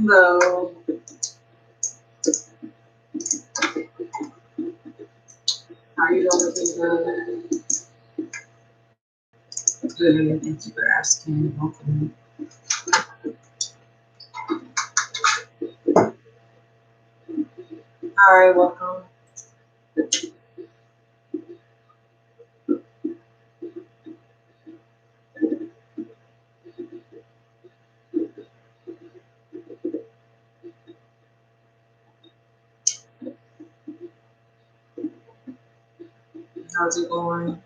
Hello. How you doing, Lisa? Good. Thank you for asking. Welcome. Hi, welcome. How's it going?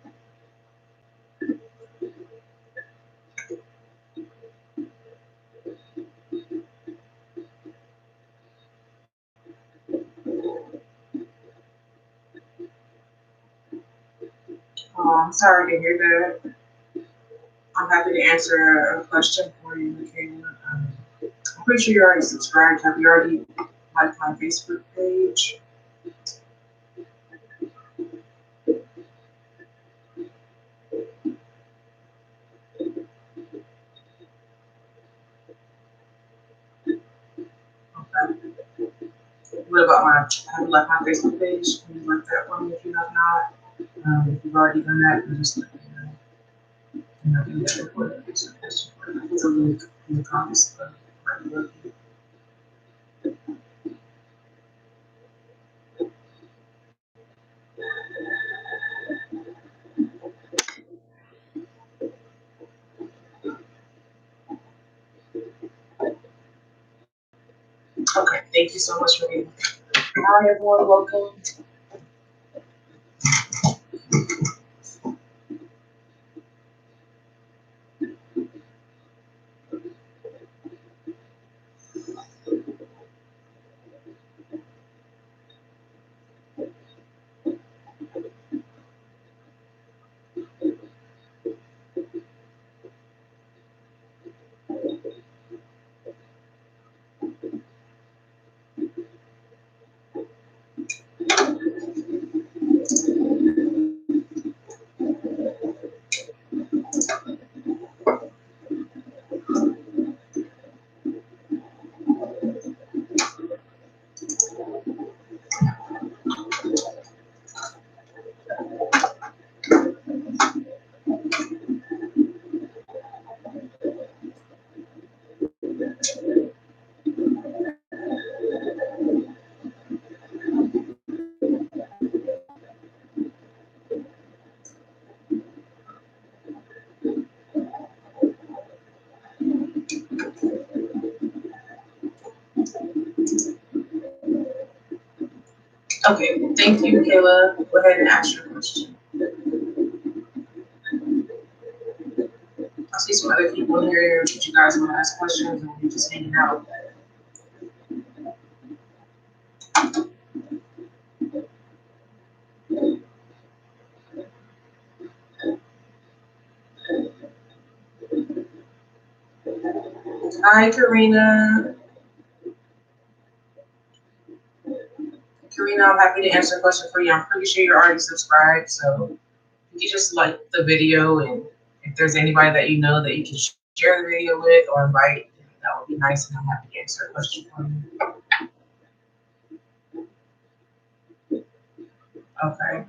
Oh, I'm sorry to hear that. I'm happy to answer a question for you, Michaela. I'm pretty sure you already subscribed. Have you already liked my Facebook page? Okay. What about have you liked my Facebook page? Can you like that one if you have not? If you've already done that, then just let me know. And I'll do that before the answer question. It's a link in the comments below. Okay, thank you so much for being here. Hi, everyone. Welcome. Okay, thank you, Kayla. Go ahead and ask your question. I see some other people here. Did you guys want to ask questions, or you just hanging out? Hi, Karina. Karina, I'm happy to answer a question for you. I'm pretty sure you're already subscribed, so you just like the video, and if there's anybody that you know that you can share the video with or invite, that would be nice, and I'm happy to answer a question for you. Okay.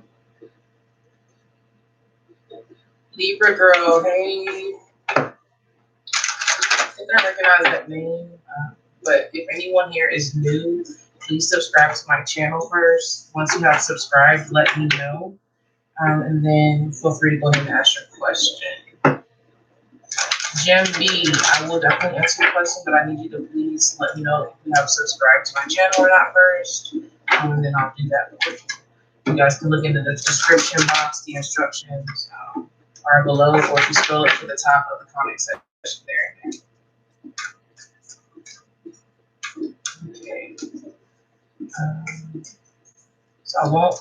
Libra girl, hey. I think I recognize that name, but if anyone here is new, please subscribe to my channel first. Once you have subscribed, let me know, and then feel free to go ahead and ask your question. Jim B, I will definitely answer your question, but I need you to please let me know if you have subscribed to my channel or not first, and then I'll do that for you. You guys can look into the description box. The instructions are below, or if you scroll up to the top of the comment section there. Okay. So I won't.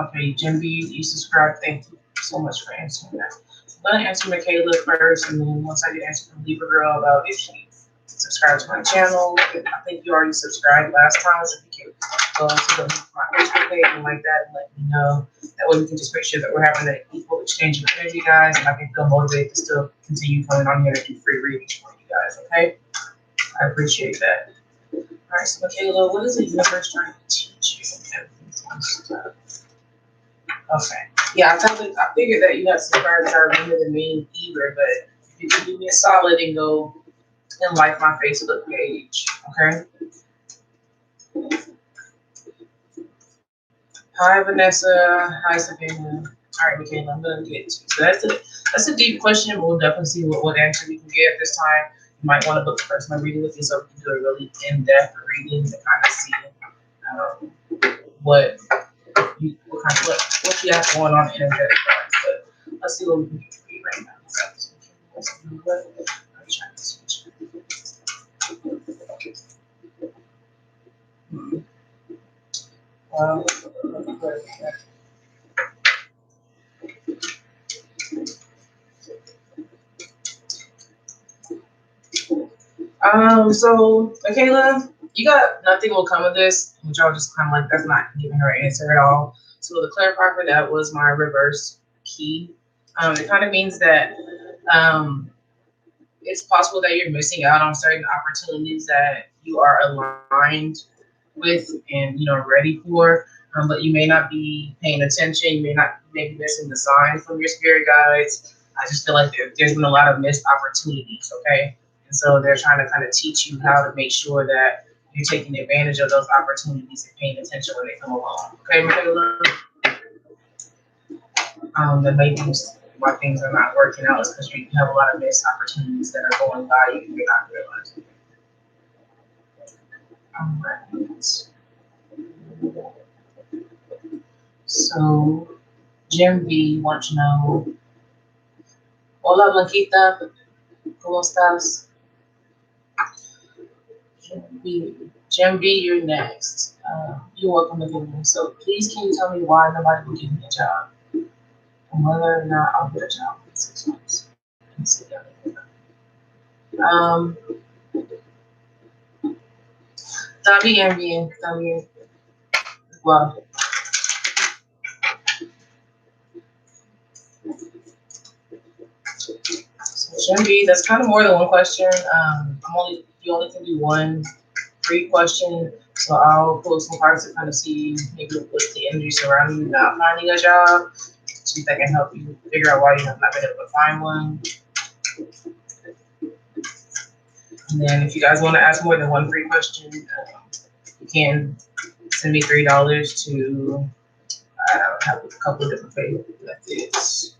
Okay, Jim B, you subscribe. Thank you so much for answering that. I'm gonna answer Michaela first, and then once I get answered from Libra Girl about if she subscribed to my channel, I think you already subscribed last time, so if you can go to my Facebook page and like that and let me know. That way we can just make sure that we're having an equal exchange of energy, guys, and I can feel motivated to still continue coming on here to do free readings for you guys, okay? I appreciate that. right, so Michaela, what is the universe trying to teach you? Okay. Yeah, I figured that you have subscribers are remember the name either, but if you can do me a solid and go and like my Facebook page, okay? Hi, Vanessa. Hi, Savannah. All right, Michaela, I'm gonna get to. So that's a deep question. We'll definitely see what answer we can get this time. You might want to book a personal reading with you so we can do a really in-depth reading to kind of see what what you have going on energetic wise. But let's see what we can do for you right now. So Michaela, you got nothing will come of this, which I was just kind of like, that's not giving her an answer at all. So the clarify for that was my reverse key. It kind of means that it's possible that you're missing out on certain opportunities that you are aligned with and ready for, but you may not be paying attention. You may be missing the signs from your spirit guides. I just feel like there's been a lot of missed opportunities. Okay, and so they're trying to kind of teach you how to make sure that you're taking advantage of those opportunities and paying attention when they come along. Okay, Michaela? That maybe why things are not working out is because you have a lot of missed opportunities that are going by you and you're not realizing. All right. So Jim B wants to know, hola Blanquita, ¿cómo estás? Jim B, you're next. You're welcome to me. So please can you tell me why nobody will give me a job? And whether or not I'll get a job in 6 months. Está bien, está bien. Well, so Jim B, that's kind of more than one question. You only can do one free question. So I'll pull some cards to kind of see maybe what's the energy surrounding you not finding a job. See if that can help you figure out why you have not been able to find one. And then if you guys want to ask more than one free question, you can send me $3 to have a couple of different favorite methods.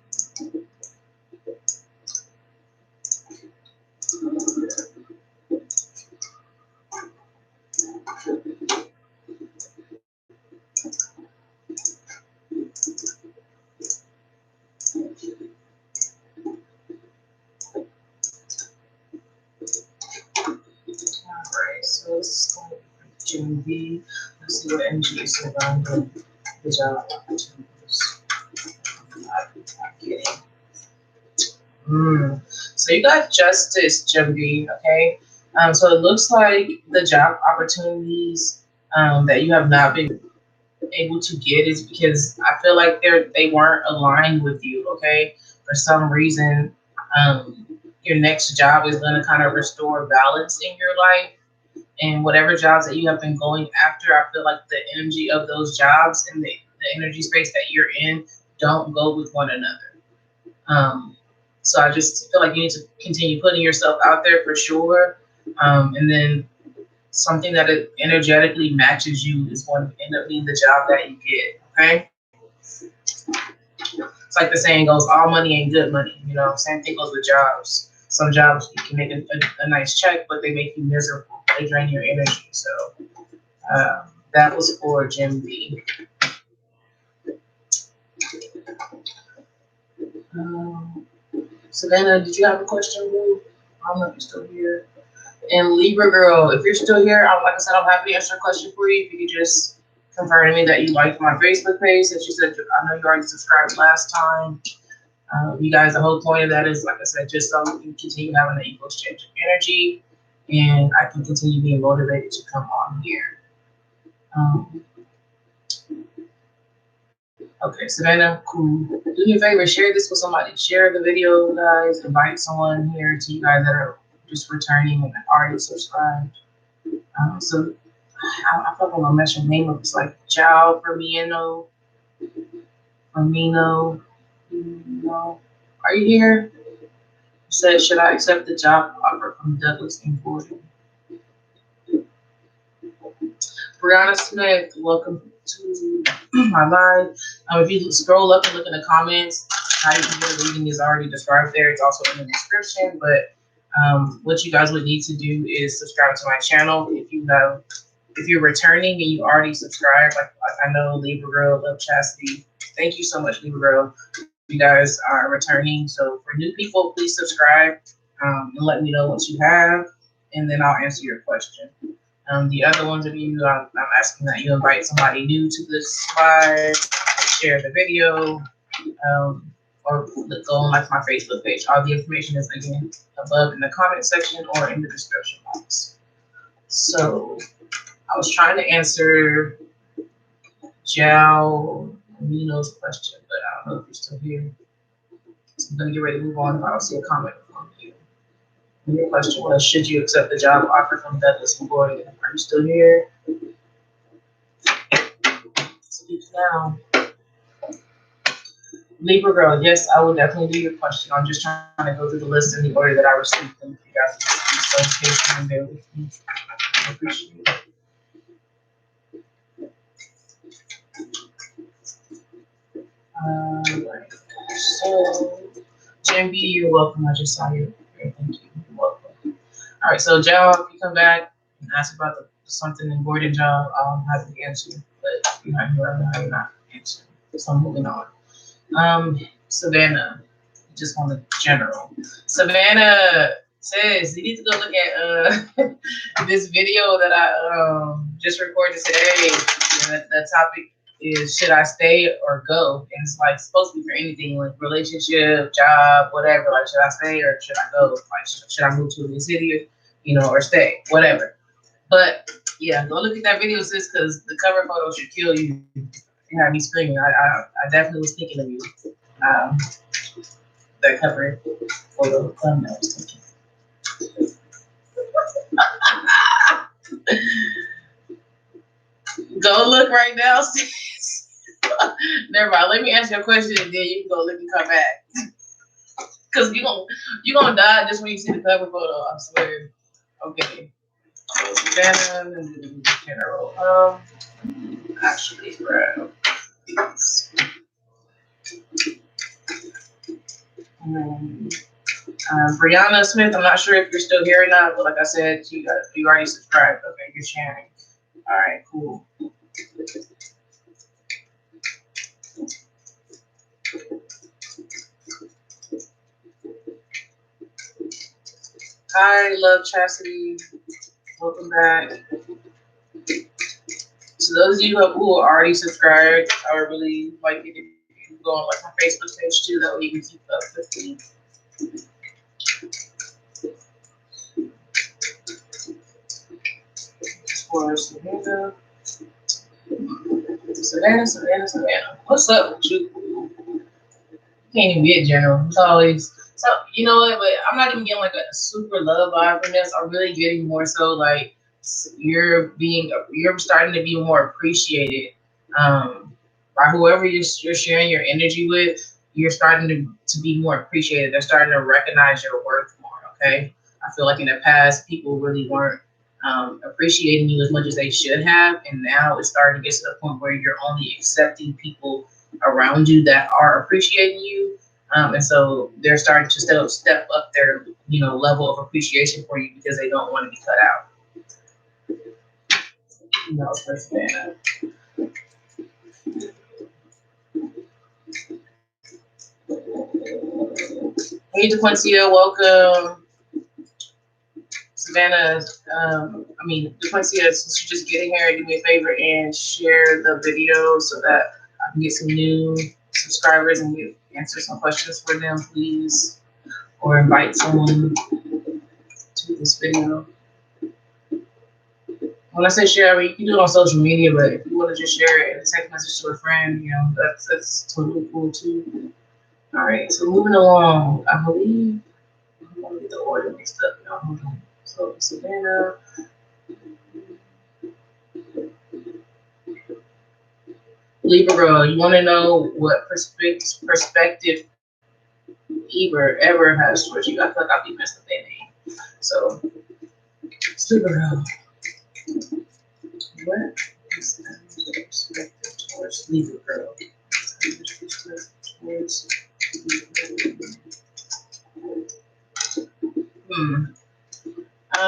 Alright, so this is going to be for Jim B. Let's see what energy is surrounding the job opportunities. I'm getting. So you got justice, Jim B, okay? So it looks like the job opportunities that you have not been able to get is because I feel like they weren't aligned with you, okay? For some reason, your next job is going to kind of restore balance in your life. And whatever jobs that you have been going after, I feel like the energy of those jobs and the energy space that you're in don't go with one another. So I just feel like you need to continue putting yourself out there for sure. And then something that energetically matches you is going to end up being the job that you get, okay? It's like the saying goes, all money ain't good money, same thing goes with jobs. Some jobs you can make a nice check, but they make you miserable. They drain your energy. So that was for Jim B. Savannah, did you have a question, Boo? I don't know if you're still here. And Libra girl, if you're still here, like I said, I'm happy to answer a question for you. If you could just confirm to me that you liked my Facebook page, that you said, I know you already subscribed last time. You guys, the whole point of that is, like I said, just so we can continue having an equal exchange of energy and I can continue being motivated to come on here. Okay, Savannah, cool. Do me a favor, share this with somebody. Share the video, guys. Invite someone here to you guys that are just returning and already subscribed. So I thought I'm gonna mess your name up. It's like Jao Firmino. Firmino. No. Are you here? You said, should I accept the job offer from Douglas and Gordon? Brianna Smith, welcome to my live. If you scroll up and look in the comments, how you can get a reading is already described there. It's also in the description. But what you guys would need to do is subscribe to my channel. If you're returning and you already subscribed, like I know Libra Girl, Love Chastity. Thank you so much, Libra Girl. You guys are returning. So for new people, please subscribe and let me know what you have, and then I'll answer your question. The other ones of you, I'm asking that you invite somebody new to this live, share the video, or go on like my Facebook page. All the information is again above in the comment section or in the description box. So I was trying to answer Jao Nino's question, but I don't know if you're still here. So I'm gonna get ready to move on if I don't see a comment from you. And your question was, should you accept the job offer from Douglas and Gordon? Are you still here? Speak now. Libra Girl, yes, I will definitely do your question. I'm just trying to go through the list in the order that I received them. If you guys can be so patient and bear with me. I appreciate it. Right. So, Jim B, you're welcome. I just saw you. Okay, thank you. You're welcome. All right, so Joe, if you come back and ask about something in Gordon job, I'll have to answer. But if you're not here right now, you're not answering. So I'm moving on. Savannah, just on the general. Savannah says you need to go look at this video that I just recorded today. The topic is, should I stay or go? And it's like supposed to be for anything, like relationship, job, whatever. Like, should I stay or should I go? Like, should I move to a new city, or stay, whatever. But yeah, go look at that video, sis, because the cover photo should kill you. You had me screaming. I definitely was thinking of you. That cover photo thumbnail was thinking. Go look right now, sis. Never mind. Let me answer your question and then you can go look and come back. Cause you gonna die just when you see the cover photo. I swear. Okay. So Savannah and general. Actually, bro. Brianna Smith, I'm not sure if you're still here or not, but like I said, you already subscribed. Okay, you're sharing. All right, cool. Hi, Love Chastity. Welcome back. So those of you who are already subscribed, I would really like it if you go on like my Facebook page too. That way you can keep up with me. For Savannah. Savannah. What's up with you? You can't even get general. It's always so. You know what? But I'm not even getting like a super love vibe from this. I'm really getting more so like you're starting to be more appreciated by whoever you're sharing your energy with. You're starting to be more appreciated. They're starting to recognize your worth more. Okay. I feel like in the past people really weren't appreciating you as much as they should have, and now it's starting to get to the point where you're only accepting people around you that are appreciating you, and so they're starting to step up their level of appreciation for you because they don't want to be cut out. Hey, DeQuincia, welcome. Savannah, DeQuincia, since you're just getting here, do me a favor and share the video so that I can get some new subscribers and answer some questions for them, please. Or invite someone to this video. When I say share, you can do it on social media, but if you want to just share it and text message to a friend, that's totally cool too. All right, so moving along, I believe I'm gonna get the order mixed up, y'all. Hold on. So Savannah, Libra, you want to know what perspective ever has towards you. I feel like I'll be messed up that name. So, Libra, what is the perspective towards Libra girl? Towards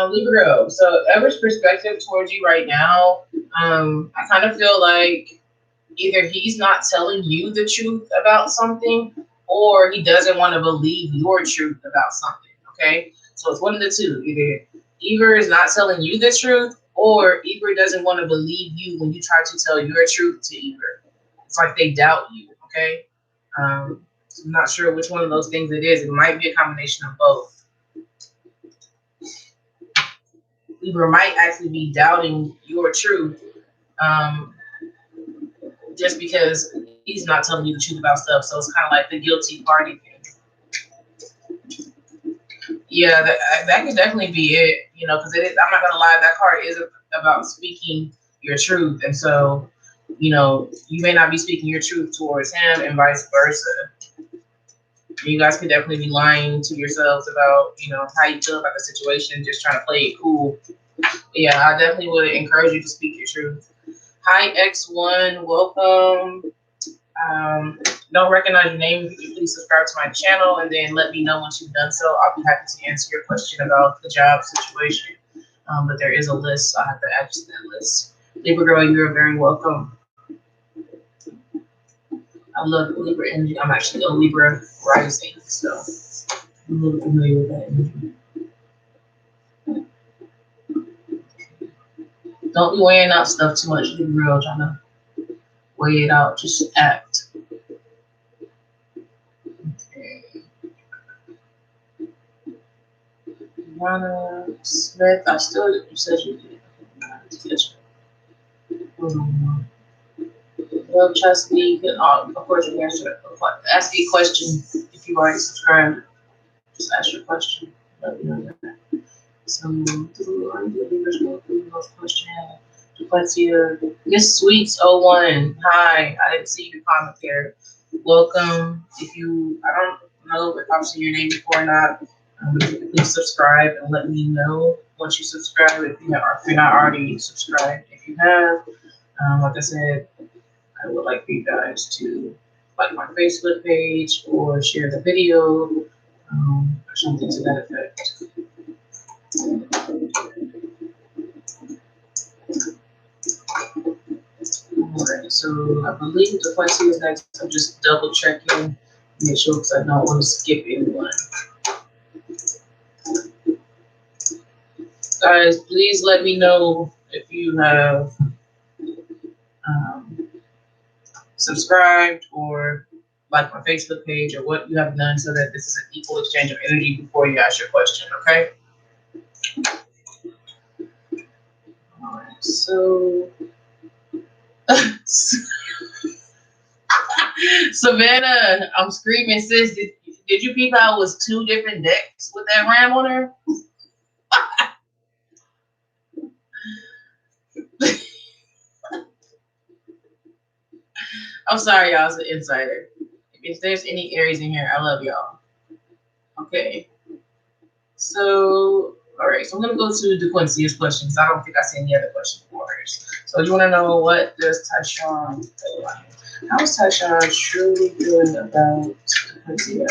Libra girl. So, Ever's perspective towards you right now, I kind of feel like either he's not telling you the truth about something, or he doesn't want to believe your truth about something. Okay, so it's one of the two. Either is not telling you the truth, or Eber doesn't want to believe you when you try to tell your truth to Eber. It's like they doubt you. Okay, so I'm not sure which one of those things it is. It might be a combination of both. Eber might actually be doubting your truth. Just because he's not telling you the truth about stuff. So it's kind of like the guilty party thing. Yeah, that could definitely be it, because it is, I'm not going to lie, that card is about speaking your truth. And so, you may not be speaking your truth towards him and vice versa. You guys could definitely be lying to yourselves about, how you feel about the situation, just trying to play it cool. But yeah, I definitely would encourage you to speak your truth. Hi, X1. Welcome. Don't recognize your name. If you could please subscribe to my channel and then let me know once you've done so. I'll be happy to answer your question about the job situation. But there is a list, so I have to add you to that list. Libra girl, you're very welcome. I love Libra energy. I'm actually a Libra rising, so I'm a little familiar with that energy. Don't be weighing out stuff too much, Libra girl. Trying to weigh it out. Just act. Okay. Rana Smith, you said you did. Well, trust me, of course, you can ask a question if you already subscribed. Just ask your question. Let me know that. So, question. Miss Sweets 01. Hi, I didn't see your comment there. Welcome. I don't know if I've seen your name before or not, please subscribe and let me know once you subscribe if you're not already subscribed. If you have, like I said, I would like for you guys to like my Facebook page or share the video or something to that effect. Alright, so I believe the question is next. I'm just double checking, make sure because I don't want to skip anyone. Guys, please let me know if you have subscribed or like my Facebook page or what you have done so that this is an equal exchange of energy before you ask your question, okay? All right, so Savannah, I'm screaming, sis. Did you peep out? It was 2 different decks with that ram on her? I'm sorry, y'all. It's an insider. If there's any Aries in here, I love y'all. Okay. So, all right. So I'm gonna go to DeQuinci's questions. I don't think I see any other questions for hers. So you want to know, what does Tyshawn feel like? How is Tyshawn truly feeling about DeQuincy?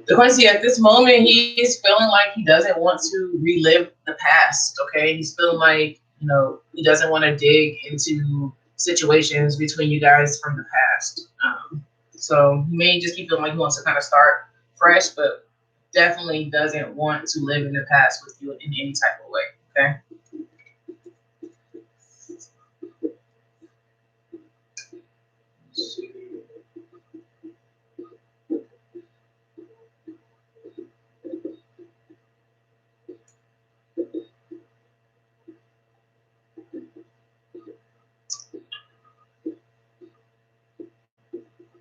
DeQuincy, at this moment, he is feeling like he doesn't want to relive the past. Okay, he's feeling like he doesn't want to dig into situations between you guys from the past. So he may just be feeling like he wants to kind of start fresh, but definitely doesn't want to live in the past with you in any type of way. Okay.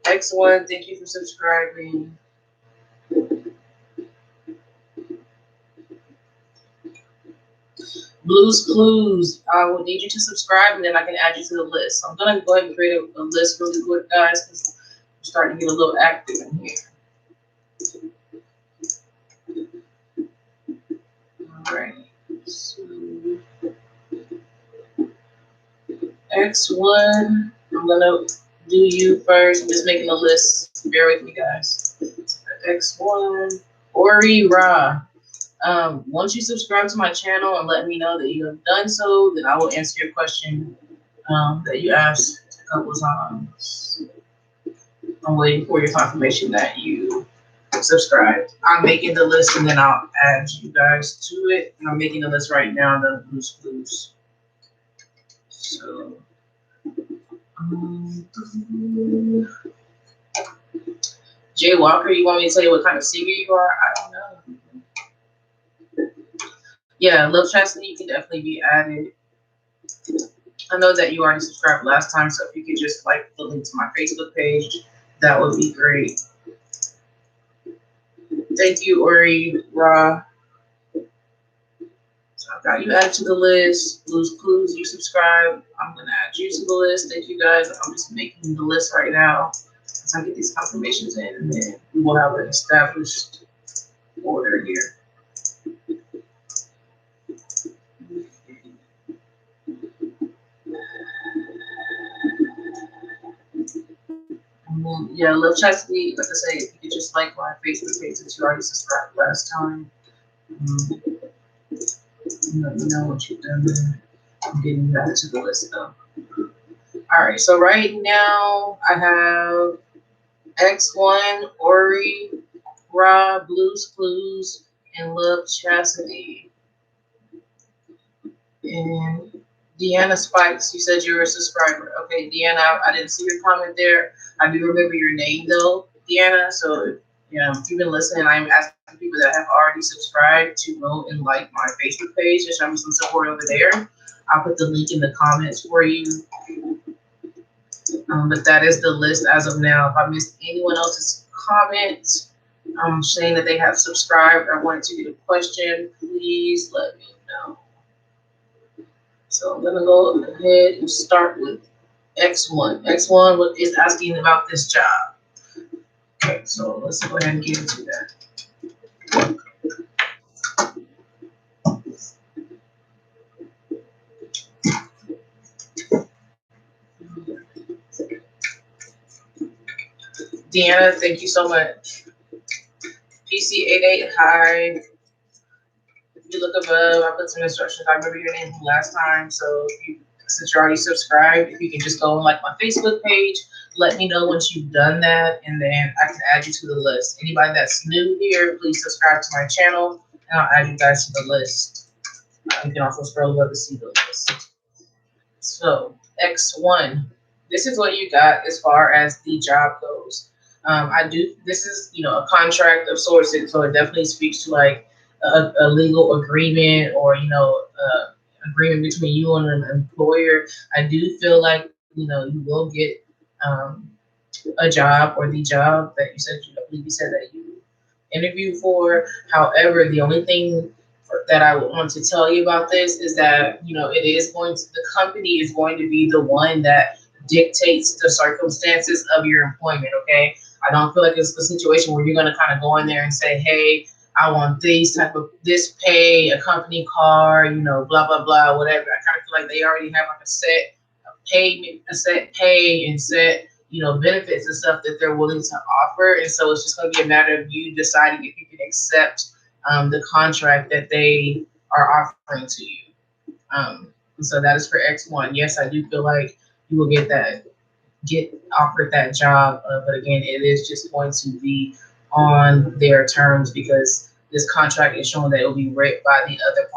X1, thank you for subscribing. Blues Clues. I will need you to subscribe, and then I can add you to the list. So I'm gonna go ahead and create a list really quick, guys, because I'm starting to get a little active in here. All right. So X1. I'm gonna do you first. I'm just making a list. Bear with me, guys. X1. Ori Ra. Once you subscribe to my channel and let me know that you have done so, then I will answer your question that you asked a couple of times. I'm waiting for your confirmation that you subscribed. I'm making the list and then I'll add you guys to it. And I'm making the list right now, the Blues Clues. So, Jay Walker, you want me to tell you what kind of singer you are? I don't know. Yeah, Love Chastity, you can definitely be added. I know that you already subscribed last time, so if you could just like the link to my Facebook page, that would be great. Thank you, Ori Ra. So I've got you added to the list. Blues Clues, you subscribe. I'm gonna add you to the list. Thank you guys. I'm just making the list right now as I get these confirmations in, and then we will have an established order here. Yeah, Love Chastity, like I say, if you could just like my Facebook page since you already subscribed last time. Let me know what you've done there. I'm getting you added to the list though. Alright, so right now I have X1, Ori, Ra, Blues Clues, and Love Chastity. And Deanna Spikes, you said you were a subscriber. Okay, Deanna, I didn't see your comment there. I do remember your name though, Deanna. So, if you've been listening, I'm asking people that have already subscribed to go and like my Facebook page and show me some support over there. I'll put the link in the comments for you. But that is the list as of now. If I missed anyone else's comments saying that they have subscribed or wanted to get a question, please let me know. So I'm gonna go ahead and start with X1. X1 is asking about this job. Okay, so let's go ahead and get into that. Deanna, thank you so much. PC88, hi. If you look above, I put some instructions. I remember your name from last time, so since you're already subscribed, if you can just go and like my Facebook page, let me know once you've done that, and then I can add you to the list. Anybody that's new here, please subscribe to my channel, and I'll add you guys to the list. You can also scroll above to see the list. So X1, this is what you got as far as the job goes. This is, a contract of sorts, so it definitely speaks to like a legal agreement or, agreement between you and an employer. I do feel like, you will get a job or the job that you said, I believe you said that you interviewed for. However, the only thing that I would want to tell you about this is that, the company is going to be the one that dictates the circumstances of your employment, okay? I don't feel like it's a situation where you're going to kind of go in there and say, hey, I want this pay, a company car, blah, blah, blah, whatever. I kind of feel like they already have like a set pay and set, benefits and stuff that they're willing to offer. And so it's just going to be a matter of you deciding if you can accept the contract that they are offering to you. And so that is for X1. Yes, I do feel like you will get offered that job. But again, it is just going to be on their terms because this contract is showing that it will be written by the other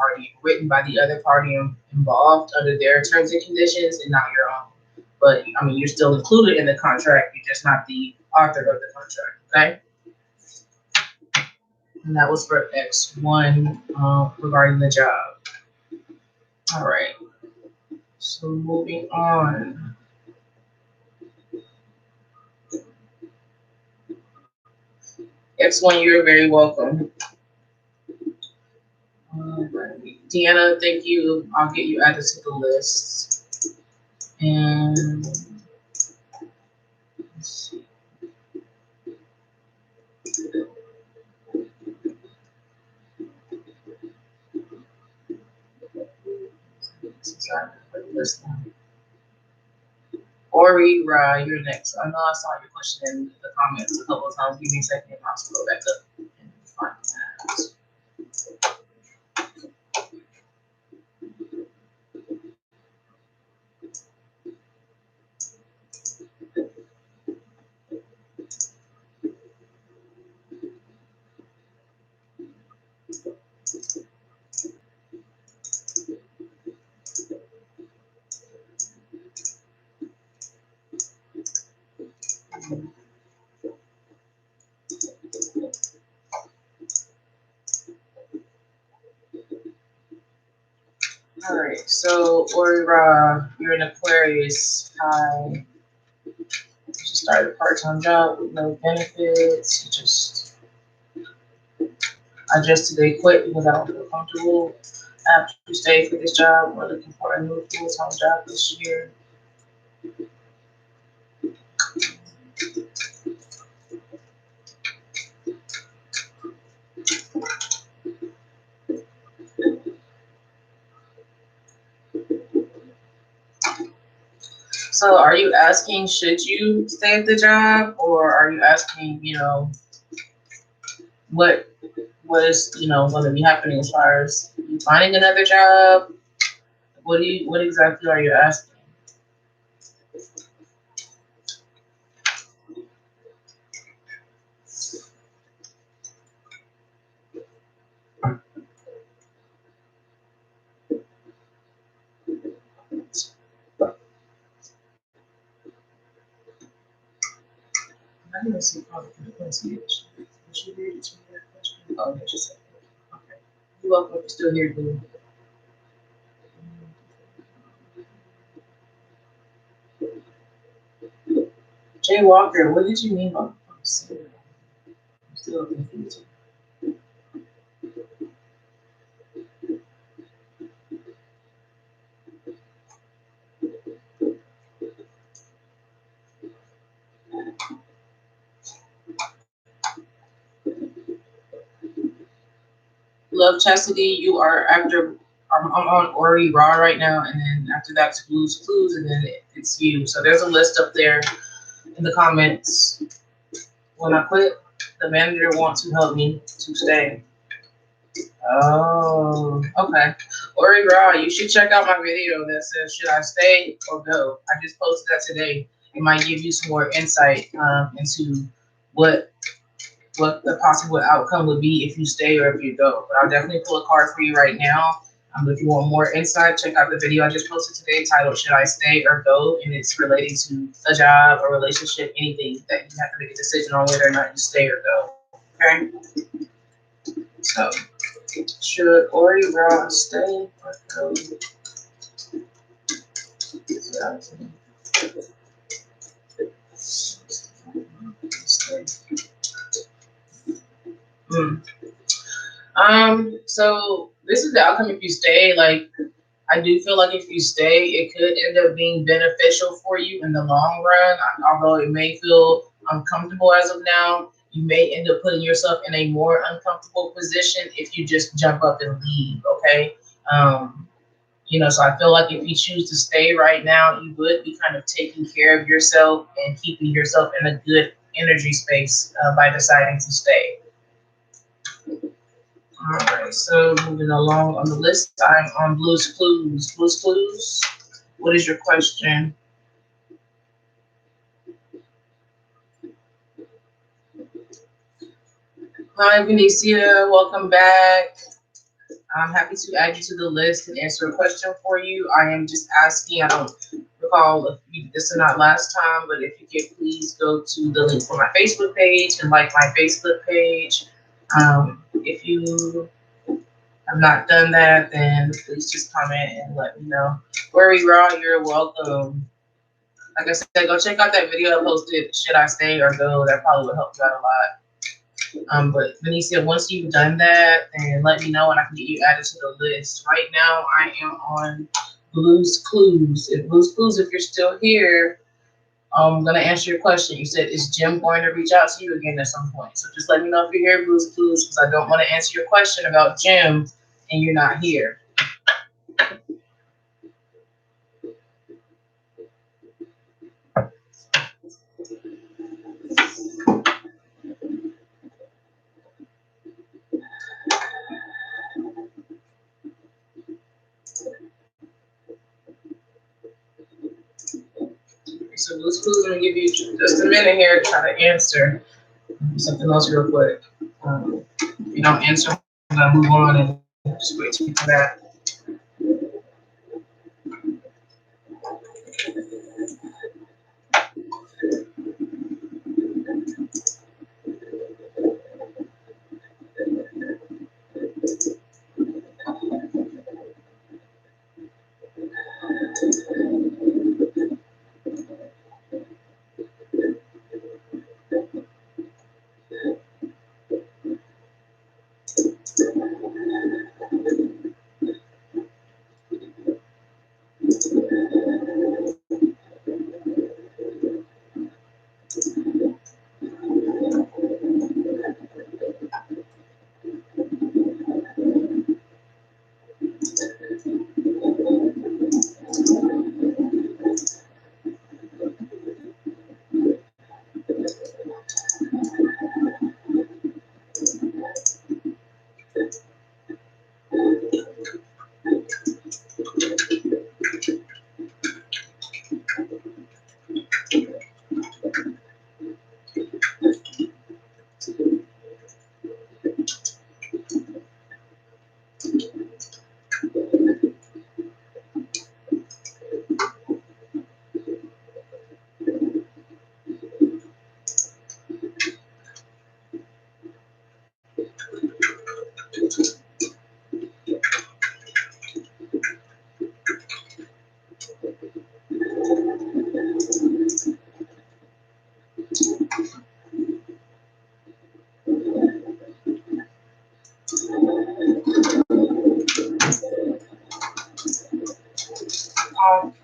party involved under their terms and conditions and not your own. But I mean, you're still included in the contract. You're just not the author of the contract. Okay. And that was for X1 regarding the job. All right. So moving on. X1, you're very welcome. All right. Deanna, thank you. I'll get you added to the list. And let's see. Sorry, put the list down. Ori, you're next. I know I saw your question in the comments a couple of times. Give me a second. I'll scroll back up and find that. All right, so Ori, you're an Aquarius. Hi. You just started a part-time job with no benefits. You just I just today quit because I don't feel comfortable after you stay for this job. We're looking for a new full-time job this year. So are you asking, should you stay at the job, or are you asking, what is, going to be happening as far as you finding another job? What exactly are you asking? I didn't see public pronunciation. Did you read it to me that question? Oh, yeah, just okay. You're welcome if you're still here, dude. Jay Walker, what did you mean by consider? I'm still confused. Love Chastity, you are after. I'm on Ori Raw right now, and then after that's Blues Clues, and then it's you. So there's a list up there in the comments. When I quit, the manager wants to help me to stay. Oh, okay. Ori Raw, you should check out my video that says, should I stay or go? I just posted that today. It might give you some more insight into what the possible outcome would be if you stay or if you go. But I'll definitely pull a card for you right now. If you want more insight, check out the video I just posted today titled, Should I Stay or Go? And it's related to a job, a relationship, anything that you have to make a decision on whether or not you stay or go. Okay? So, should Ori Raw stay or go? Stay. So this is the outcome if you stay. Like, I do feel like if you stay, it could end up being beneficial for you in the long run. Although it may feel uncomfortable as of now, you may end up putting yourself in a more uncomfortable position if you just jump up and leave. Okay. So I feel like if you choose to stay right now, you would be kind of taking care of yourself and keeping yourself in a good energy space by deciding to stay. All right, so moving along on the list, I'm on Blues Clues. Blues Clues, what is your question? Hi, Benicia, welcome back. I'm happy to add you to the list and answer a question for you. I am just asking, I don't recall if you did this or not last time, but if you could please go to the link for my Facebook page and like my Facebook page. If you have not done that, then please just comment and let me know. Worry Raw, you're welcome. Like I said, go check out that video I posted, Should I Stay or Go? That probably would help you out a lot. But Benicia, once you've done that, then let me know and I can get you added to the list. Right now, I am on Blue's Clues. If you're still here, I'm gonna answer your question. You said, is Jim going to reach out to you again at some point? So just let me know if you're here, Blue's Clues, because I don't want to answer your question about Jim and you're not here. So Blue's Clues, I'm gonna give you just a minute here to try to answer something else real quick. If you don't answer, I'm gonna move on and just wait till you come back.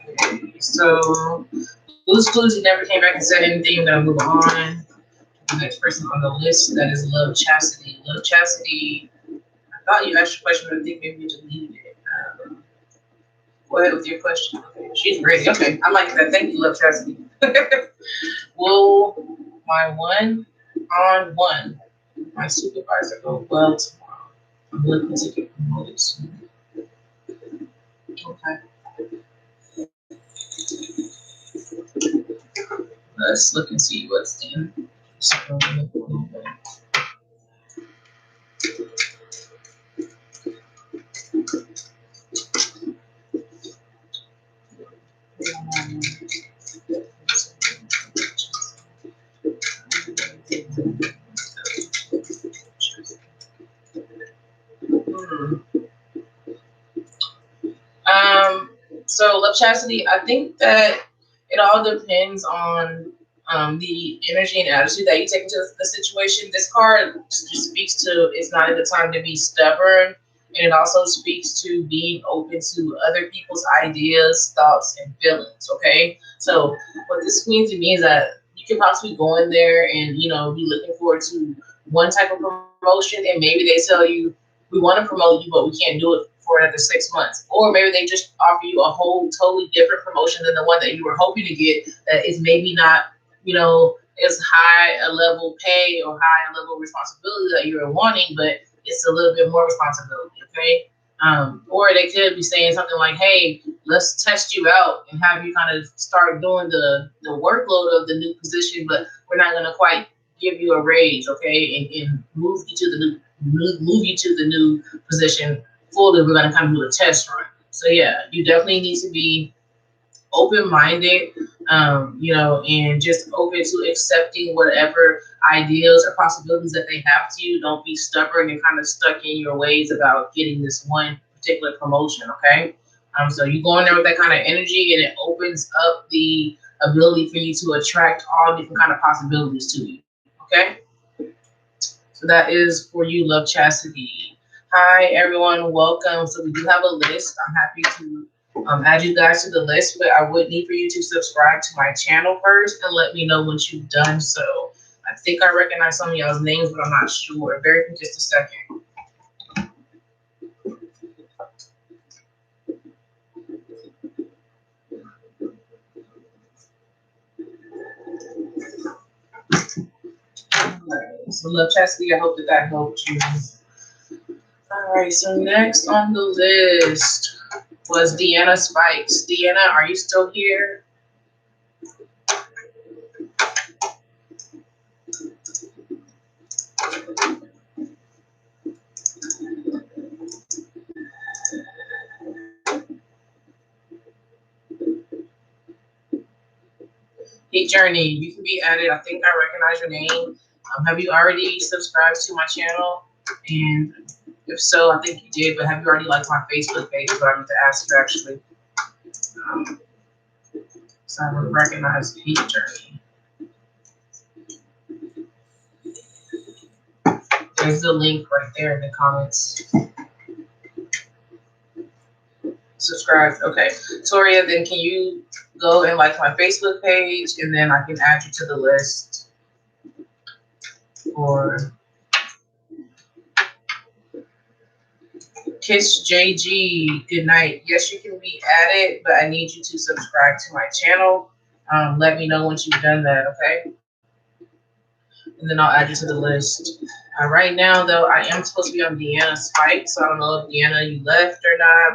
Okay, so Blue's Clues, you never came back and said anything. I'm gonna move on. The next person on the list, that is Love Chastity. Love Chastity, I thought you asked your question, but I think maybe you deleted it. Go ahead with your question. Okay, she's ready. Okay, I like that. Thank you, Love Chastity. Will my one-on-one, my supervisor, go well tomorrow? I'm looking to get promoted soon. Okay. Let's look and see what's in. So Love Chastity, I think that it all depends on the energy and attitude that you take into the situation. This card just speaks to it's not a good time to be stubborn, and it also speaks to being open to other people's ideas, thoughts, and feelings. Okay, so what this means to me is that you can possibly go in there and be looking forward to one type of promotion, and maybe they tell you we want to promote you, but we can't do it for another 6 months. Or maybe they just offer you a whole totally different promotion than the one that you were hoping to get that is maybe not, as high a level pay or high a level responsibility that you were wanting, but it's a little bit more responsibility, okay? Or they could be saying something like, hey, let's test you out and have you kind of start doing the workload of the new position, but we're not going to quite give you a raise, okay, and move you to the new position fully. We're going to kind of do a test run. So yeah, you definitely need to be open-minded, and just open to accepting whatever ideas or possibilities that they have to you. Don't be stubborn and kind of stuck in your ways about getting this one particular promotion, okay? So you go in there with that kind of energy, and it opens up the ability for you to attract all different kind of possibilities to you, okay? So That is for you, Love Chastity. Hi, everyone. Welcome. So we do have a list. I'm happy to add you guys to the list, but I would need for you to subscribe to my channel first and let me know once you've done so. I think I recognize some of y'all's names, but I'm not sure. Bear with me just a second. Alright, so Love Chastity, I hope that helped you. Alright, so next on the list was Deanna Spikes. Deanna, are you still here? Hey Journey, you can be added. I think I recognize your name. Have you already subscribed to my channel? And if so, I think you did, but have you already liked my Facebook page? Is what I meant to ask you actually. So I would recognize Hey Journey. There's the link right there in the comments. Subscribe. Okay. Toria, then can you go and like my Facebook page and then I can add you to the list? Or Kiss JG, good night. Yes, you can be added, but I need you to subscribe to my channel. Let me know once you've done that, okay? And then I'll add you to the list. Right now, though, I am supposed to be on Deanna Spike, so I don't know if Deanna, you left or not.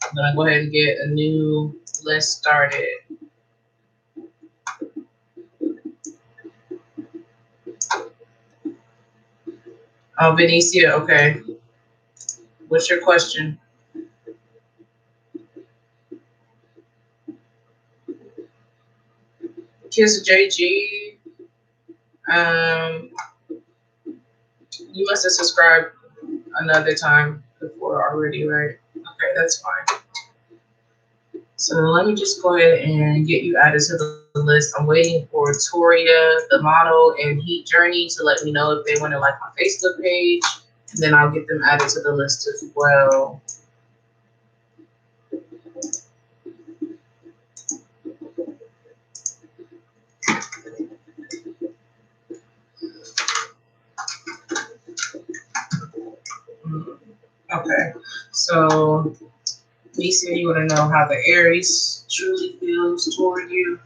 I'm going to go ahead and get a new list started. Oh, Benicia, okay. What's your question? Kiss JG. You must have subscribed another time before already, right? Okay, that's fine. So let me just go ahead and get you added to the list. I'm waiting for Toria, the model, and Heat Journey to let me know if they want to like my Facebook page. And then I'll get them added to the list as well. Okay, so Lisa, you want to know how the Aries truly feels toward you?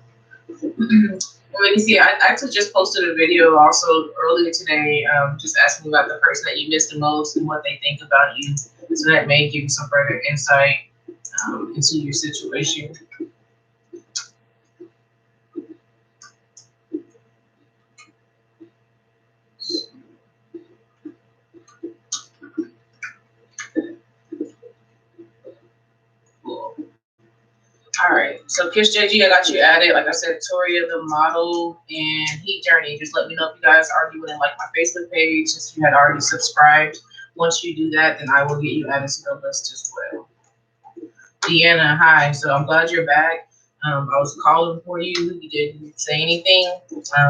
Let me see. I actually just posted a video also earlier today, just asking about the person that you miss the most and what they think about you. So that may give you some further insight into your situation. Cool. All right. So Kiss JG, I got you added. Like I said, Toria, the model, and Heat Journey. Just let me know if you guys already wouldn't like my Facebook page, since you had already subscribed. Once you do that, then I will get you added to the list as well. Deanna, hi. So I'm glad you're back. I was calling for you. You didn't say anything,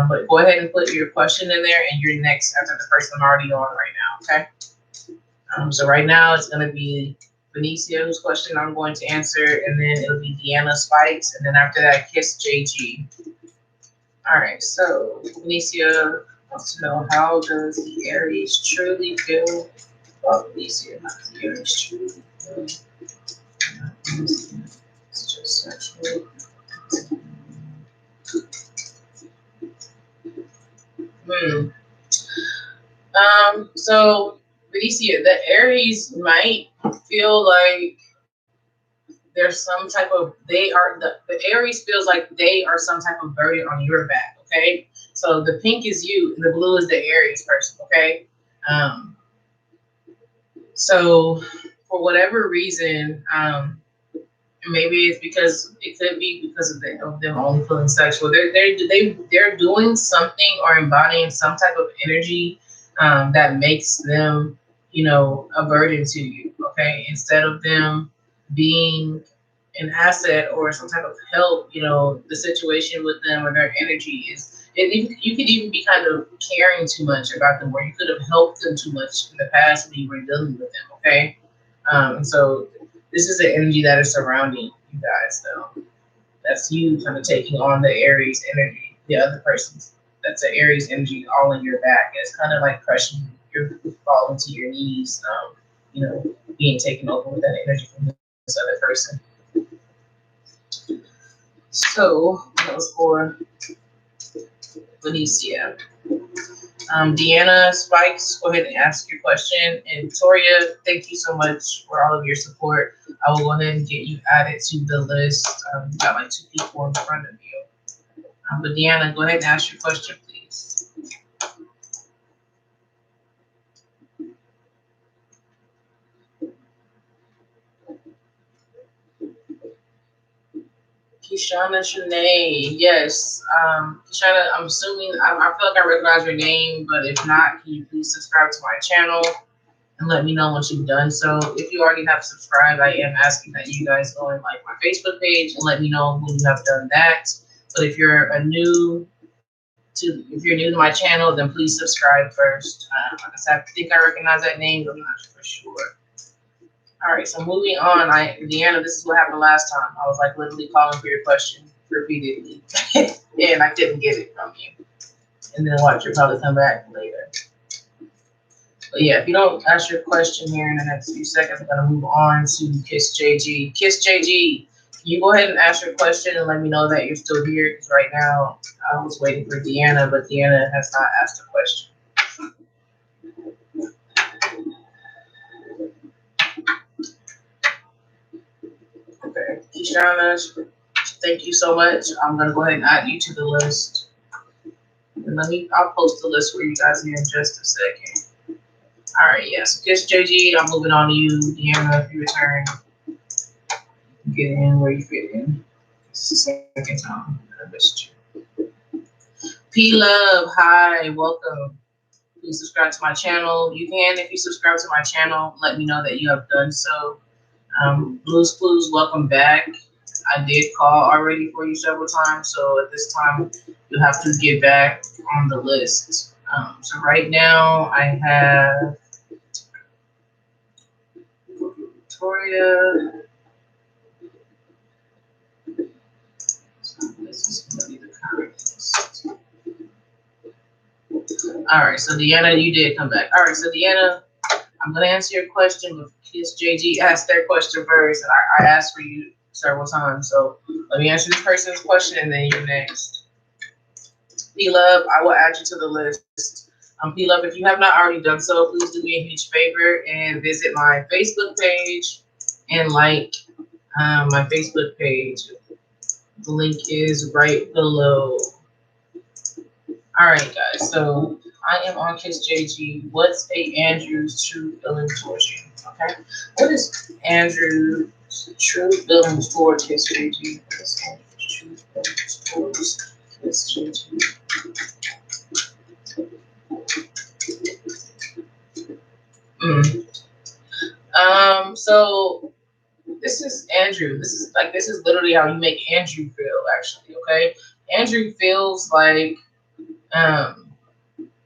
but go ahead and put your question in there, and you're next after the person I'm already on right now, okay? So right now it's going to be Benicia, whose question I'm going to answer, and then it'll be Deanna Spikes, and then after that, Kiss JG. All right, so Benicia wants to know, how does the Aries truly feel? Well, Benicia, how does the Aries truly feel? It's just sexual. So Benicia, the Aries might feel like there's some type of, the Aries feels like they are some type of burden on your back, okay? So the pink is you and the blue is the Aries person, okay? So for whatever reason, maybe it's because, it could be because of them only feeling sexual. They're doing something or embodying some type of energy that makes them, a burden to you, okay? Instead of them being an asset or some type of help, the situation with them or their energy you could even be kind of caring too much about them, or you could have helped them too much in the past when you were dealing with them. Okay, and so this is the energy that is surrounding you guys, though. That's you kind of taking on the Aries energy. The other person's that's the Aries energy all in your back. It's kind of like crushing you. You're falling to your knees. You know, being taken over with that energy from this other person. So that was for Benicia. Deanna Spikes, go ahead and ask your question. And Victoria, thank you so much for all of your support. I will go ahead and get you added to the list. You got like 2 people in front of you. But Deanna, go ahead and ask your question, please. Kishana Shanae, yes. Kishana, I'm assuming, I feel like I recognize your name, but if not, can you please subscribe to my channel and let me know once you've done so. If you already have subscribed, I am asking that you guys go and like my Facebook page and let me know when you have done that. But if you're new to my channel, then please subscribe first. Like I said, I think I recognize that name, but I'm not for sure. All right, so moving on, Deanna, this is what happened last time. I was like literally calling for your question repeatedly, and I didn't get it from you. And then watch, you'll probably come back later. But yeah, if you don't ask your question here in the next few seconds, I'm gonna move on to Kiss JG. Kiss JG, can you go ahead and ask your question and let me know that you're still here? Because right now I was waiting for Deanna, but Deanna has not asked a question. Okay, Kishana, thank you so much. I'm gonna go ahead and add you to the list. And I'll post the list for you guys here in just a second. All right, yeah, so Kiss JG, I'm moving on to you. Deanna, if you return, get in where you fit in. This is the second time I missed you. P Love, hi, welcome. Please subscribe to my channel. You can, if you subscribe to my channel, let me know that you have done so. Blues Clues, welcome back. I did call already for you several times, so at this time you have to get back on the list. So right now I have Victoria. So this is going to be the current list. All right, so Deanna, you did come back. All right, so Deanna, I'm going to answer your question, but Kiss JG asked their question first, and I asked for you several times. So let me answer this person's question, and then you're next. P-Love, I will add you to the list. P-Love, if you have not already done so, please do me a huge favor and visit my Facebook page and like my Facebook page. The link is right below. All right, guys. So I am on Kiss JG. What's Andrew's true feeling towards you? Okay. What is Andrew's true feelings for Kiss JG? What is Andrew's true feelings towards Kiss JG? So this is Andrew. This is literally how you make Andrew feel, actually, okay? Andrew feels like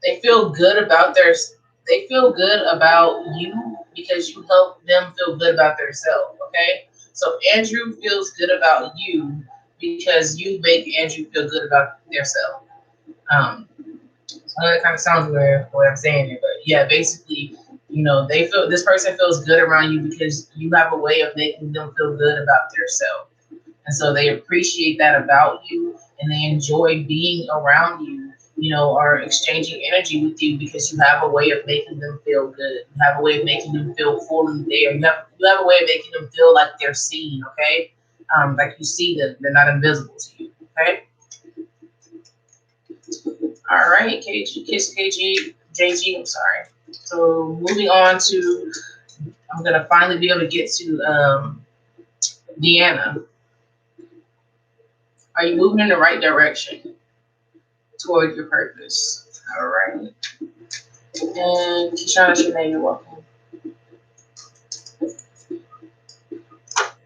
they feel good about you because you help them feel good about themselves, okay? So Andrew feels good about you because you make Andrew feel good about themselves. So that kind of sounds weird the way I'm saying it, but yeah, basically, this person feels good around you because you have a way of making them feel good about themselves. And so they appreciate that about you and they enjoy being around you, or exchanging energy with you because you have a way of making them feel good. You have a way of making them feel fully there. You have a way of making them feel like they're seen, okay? Like you see them, they're not invisible to you, okay? All right, Kiss JG, I'm sorry. So moving on to, I'm going to finally be able to get to Deanna. Are you moving in the right direction toward your purpose? All right. And Kishana Shanae, you're welcome.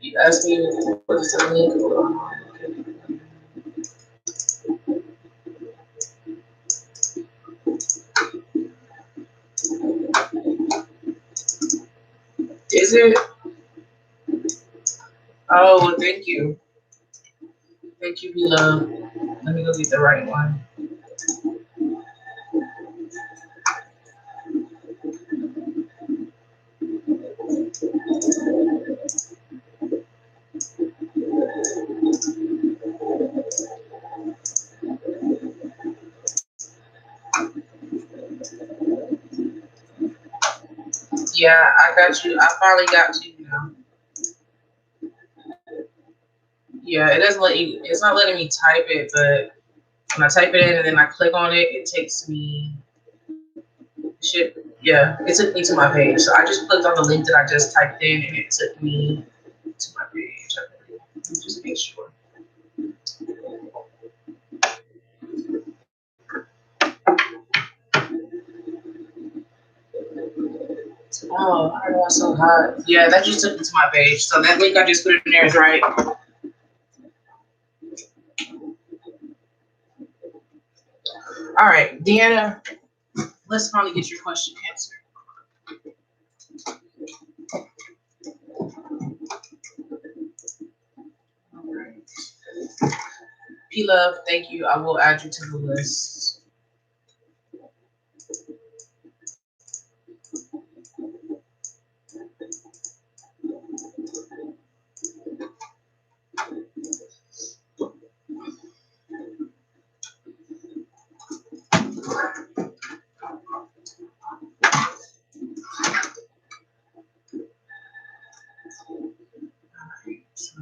You asked me what is the link. is it? Oh, well, thank you. Thank you, beloved. Let me go get the right one. Yeah, I got you. I finally got you now. Yeah, it doesn't let you, it's not letting me type it, but when I type it in and then I click on it, it takes me, shit, yeah, it took me to my page. So I just clicked on the link that I just typed in and it took me to my page. Let me just make sure. Oh, I don't know why it's so hot. Yeah, that just took me to my page. So that link I just put in there is right. All right, Deanna, let's finally get your question answered. All right. P-Love, thank you. I will add you to the list. So,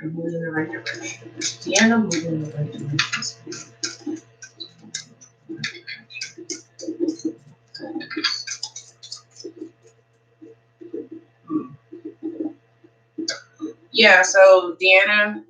I'm moving in the right direction. Deanna moving in the right direction. Yeah, so Deanna,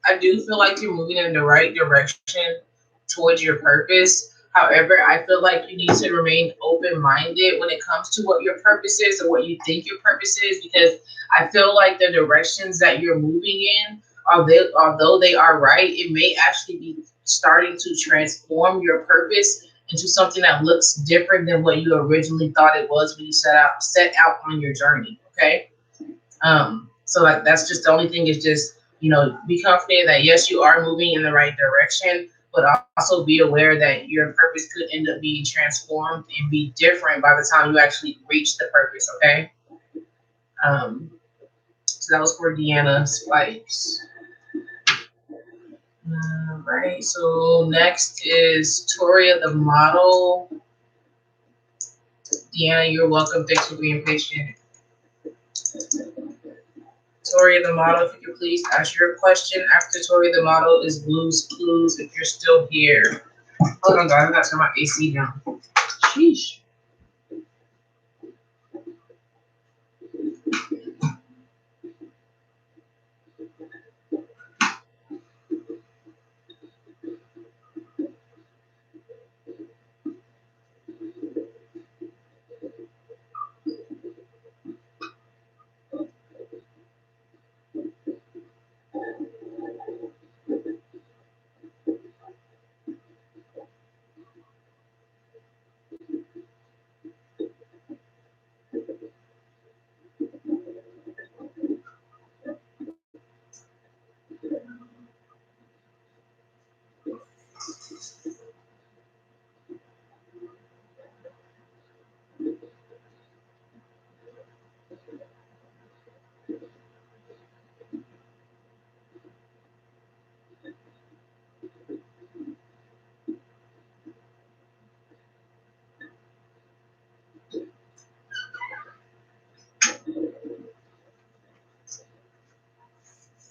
I do feel like you're moving in the right direction towards your purpose. However, I feel like you need to remain open minded when it comes to what your purpose is or what you think your purpose is, because I feel like the directions that you're moving in, although they are right, it may actually be starting to transform your purpose into something that looks different than what you originally thought it was when you set out on your journey. Okay. So like that's just the only thing is just, be confident that yes, you are moving in the right direction, but also be aware that your purpose could end up being transformed and be different by the time you actually reach the purpose. Okay. Um, so that was for Deanna Spikes. All right. So next is Toria the model. Deanna, you're welcome. Thanks for being patient. Tori the model, if you could please ask your question. After Tori the model is Blues Clues, if you're still here. Hold on, guys. I got to turn my AC down. Sheesh.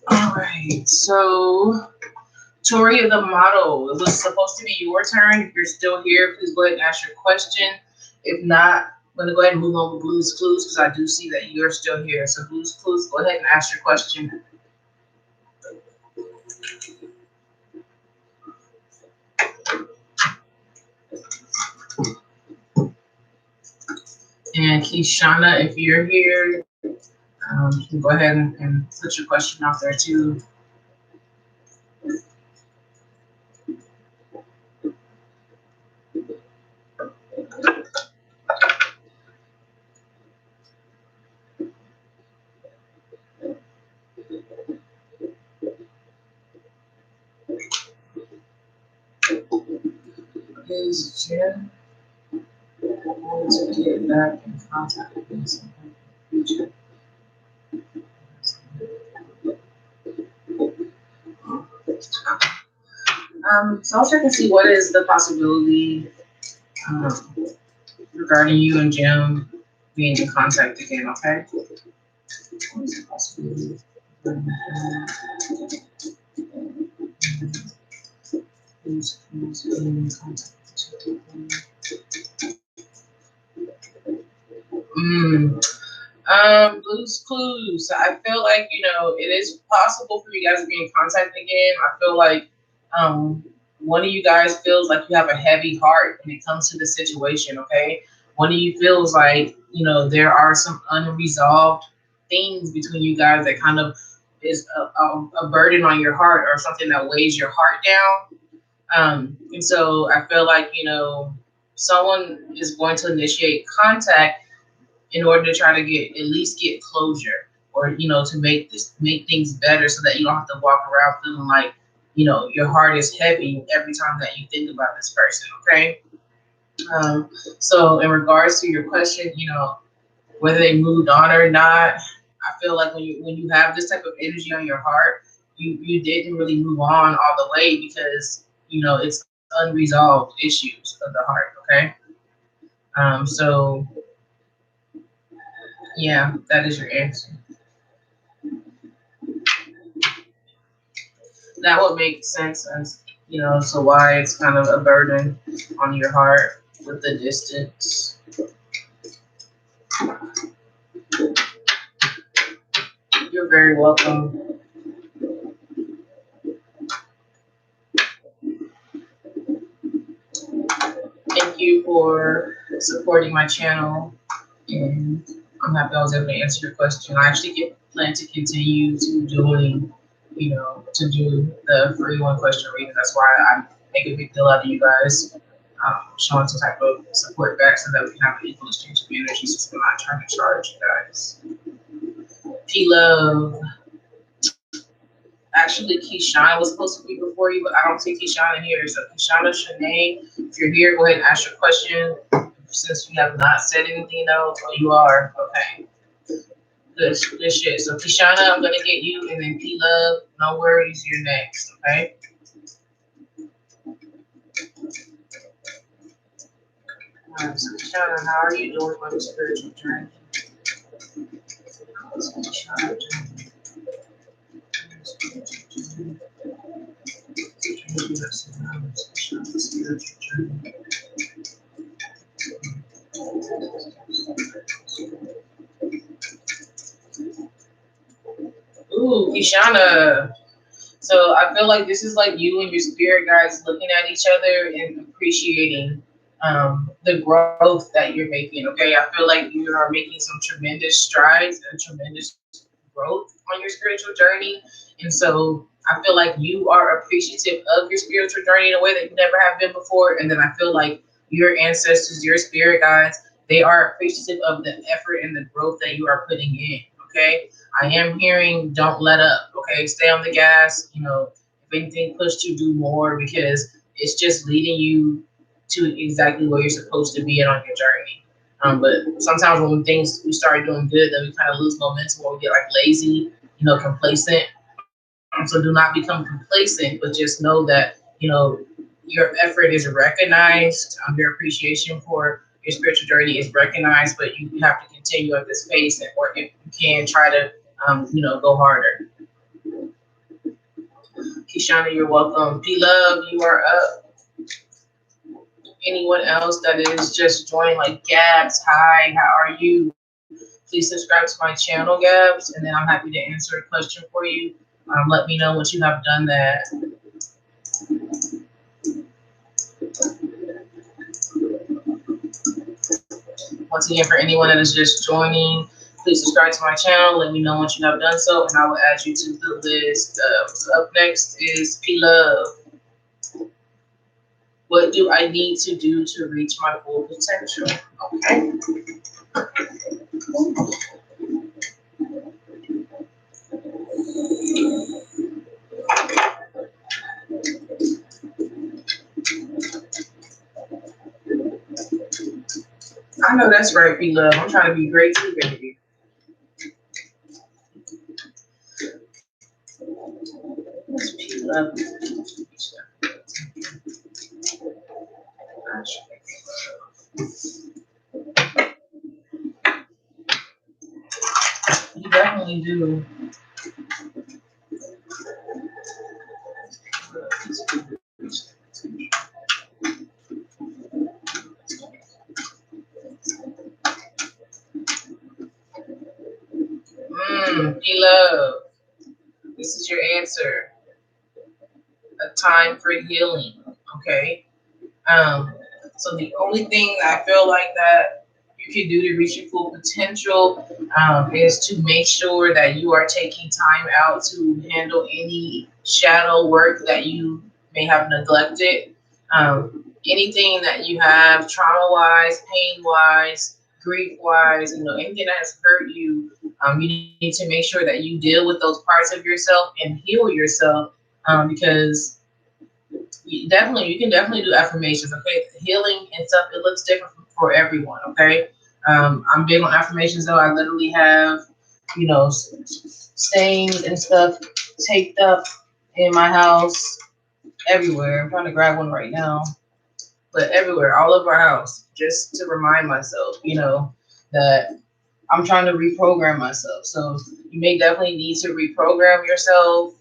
All right. So, Tori the model, it was supposed to be your turn. If you're still here, please go ahead and ask your question. If not, I'm going to go ahead and move on with Blues Clues because I do see that you're still here. So, Blues Clues, go ahead and ask your question. And Kishana, if you're here, you can go ahead and put your question out there too. Is Jim going to get back in contact with me sometime in the future? So I'll check and see what is the possibility regarding you and Jim being in contact again, okay? What is the possibility? Please being in contact with two people. Blue's Clues. So I feel like, it is possible for you guys to be in contact again. I feel like one of you guys feels like you have a heavy heart when it comes to the situation, okay? One of you feels like, there are some unresolved things between you guys that kind of is a burden on your heart or something that weighs your heart down. And so I feel like, someone is going to initiate contact in order to try to at least get closure or, to make things better so that you don't have to walk around feeling like, your heart is heavy every time that you think about this person. Okay. So in regards to your question, whether they moved on or not, I feel like when you have this type of energy on your heart, you didn't really move on all the way because, it's unresolved issues of the heart. Okay. So yeah, that is your answer. That would make sense as, so why it's kind of a burden on your heart with the distance. You're very welcome. Thank you for supporting my channel, and I'm happy I was able to answer your question. I actually plan to continue to doing, to do the free one question reading. That's why I make a big deal out of you guys showing some type of support back so that we can have an equal exchange of energy since we're not trying to charge you guys. P-Love. Actually, Keyshawn was supposed to be before you, but I don't see Keyshawn in here. So Keyshawn, Shanae, if you're here, go ahead and ask your question. Since you have not said anything else, you are. Okay. Good shit. So Keyshawn, I'm going to get you, and then P-Love, no worries, you're next, okay? All right, so Keyshawn, how are you doing on the spiritual journey? Ooh, Kishana. So I feel like this is like you and your spirit guides looking at each other and appreciating the growth that you're making. Okay, I feel like you are making some tremendous strides and tremendous growth on your spiritual journey, and so I feel like you are appreciative of your spiritual journey in a way that you never have been before. And then I feel like your ancestors, your spirit guides, they are appreciative of the effort and the growth that you are putting in. Okay, I am hearing don't let up. Okay, stay on the gas. If anything, push to do more because it's just leading you to exactly where you're supposed to be at on your journey. But sometimes when we start doing good, then we kind of lose momentum or we get like lazy, complacent. So do not become complacent, but just know that, your effort is recognized. Your appreciation for your spiritual journey is recognized, but you have to continue at this pace, or if you can try to, go harder. Kishana, you're welcome. P-Love, you are up. Anyone else that is just joining, like Gabs, hi, how are you? Please subscribe to my channel, Gabs, and then I'm happy to answer a question for you. Let me know once you have done that. Once again, for anyone that is just joining, please subscribe to my channel. Let me know once you have done so, and I will add you to the list. So up next is P-Love. What do I need to do to reach my full potential? Okay. I know that's right, P-Love. I'm trying to be great too, baby. That's P-Love. You definitely do. P-Love. This is your answer. A time for healing. Okay. So the only thing I feel like that you can do to reach your full potential is to make sure that you are taking time out to handle any shadow work that you may have neglected. Anything that you have trauma-wise, pain-wise, grief-wise, anything that has hurt you, you need to make sure that you deal with those parts of yourself and heal yourself because you can definitely do affirmations. Okay, healing and stuff, it looks different for everyone. Okay, I'm big on affirmations though. I literally have stains and stuff taped up in my house everywhere. I'm trying to grab one right now, but everywhere, all over our house, just to remind myself that I'm trying to reprogram myself. So you may definitely need to reprogram yourself.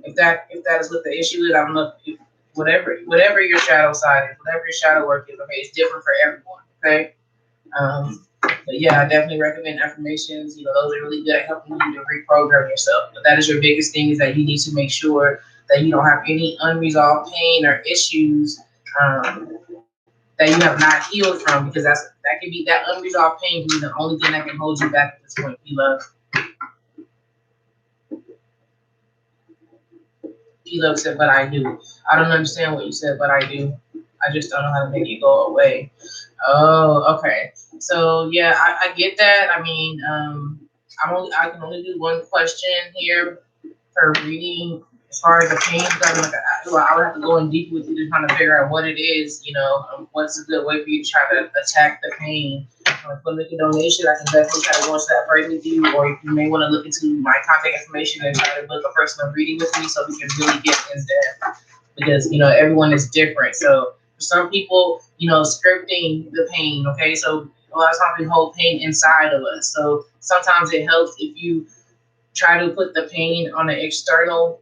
If that is what the issue is, I don't know if whatever your shadow side is, whatever your shadow work is, okay, it's different for everyone. Okay. But yeah, I definitely recommend affirmations. Those are really good at helping you to reprogram yourself. But that is your biggest thing, is that you need to make sure that you don't have any unresolved pain or issues that you have not healed from, because that unresolved pain can be the only thing that can hold you back at this point. P-Love. P-Love said, but I do. I don't understand what you said, but I do. I just don't know how to make it go away. Oh, okay. So yeah, I get that. I mean, I can only do one question here per reading. As far as the pain, I would have to go in deep with you to kind of figure out what it is. What's a good way for you to try to attack the pain. If you make a donation, I can definitely try to go into that right with you, or if you may want to look into my contact information and try to book a personal reading with me, so we can really get in depth, because everyone is different. So for some people, scripting the pain. Okay, so a lot of times we hold pain inside of us. So sometimes it helps if you try to put the pain on an external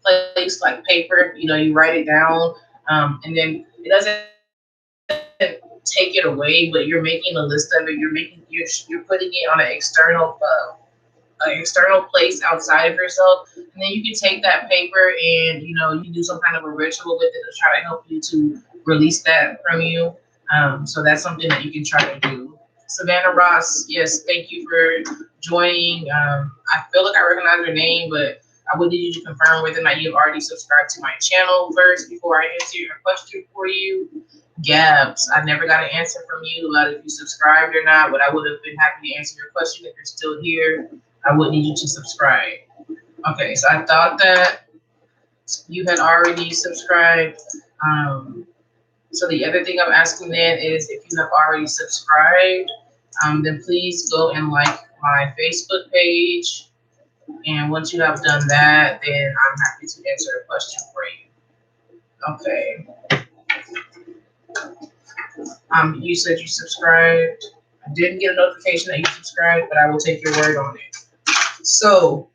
place like paper. You write it down, and then it doesn't take it away, but you're making a list of it. You're putting it on an external place outside of yourself, and then you can take that paper and you can do some kind of a ritual with it to try to help you to release that from you. So that's something that you can try to do. Savannah Ross, yes, thank you for joining. I feel like I recognize your name, but I would need you to confirm whether or not you've already subscribed to my channel first before I answer your question for you. Gabs, I never got an answer from you about if you subscribed or not, but I would have been happy to answer your question if you're still here. I would need you to subscribe. Okay, so I thought that you had already subscribed. So the other thing I'm asking then is, if you have already subscribed, then please go and like my Facebook page. And once you have done that, then I'm happy to answer a question for you. Okay. You said you subscribed. I didn't get a notification that you subscribed, but I will take your word on it. So,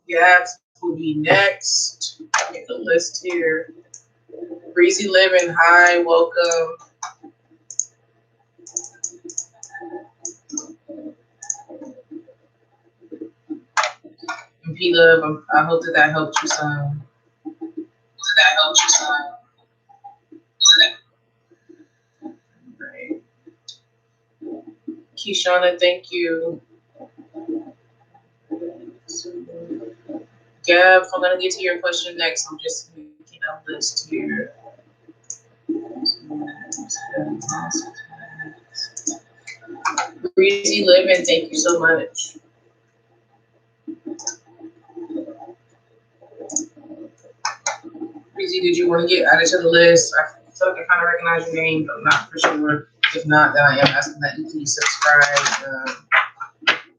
Gabs will be next. Get the list here. Breezy Living, hi, welcome. And P-Love, I hope that helped you some. Right. Kishana, thank you. Gabs, I'm gonna get to your question next. I'm just making a list here. Breezy Living, thank you so much. Breezy, did you want to get added to the list? I so I can kind of recognize your name, but I'm not for sure. If not, then I am asking that you please subscribe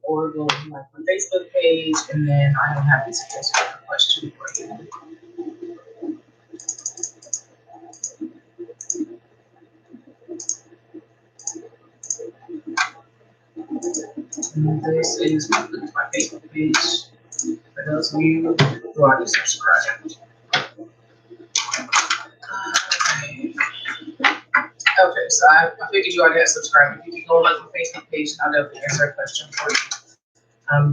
or go to my Facebook page, and then I am happy to answer your question for you. And this is my Facebook page for those of you who already subscribed. Okay, so I figured you already had subscribed. If you can go like my Facebook page, I'll definitely answer a question for you.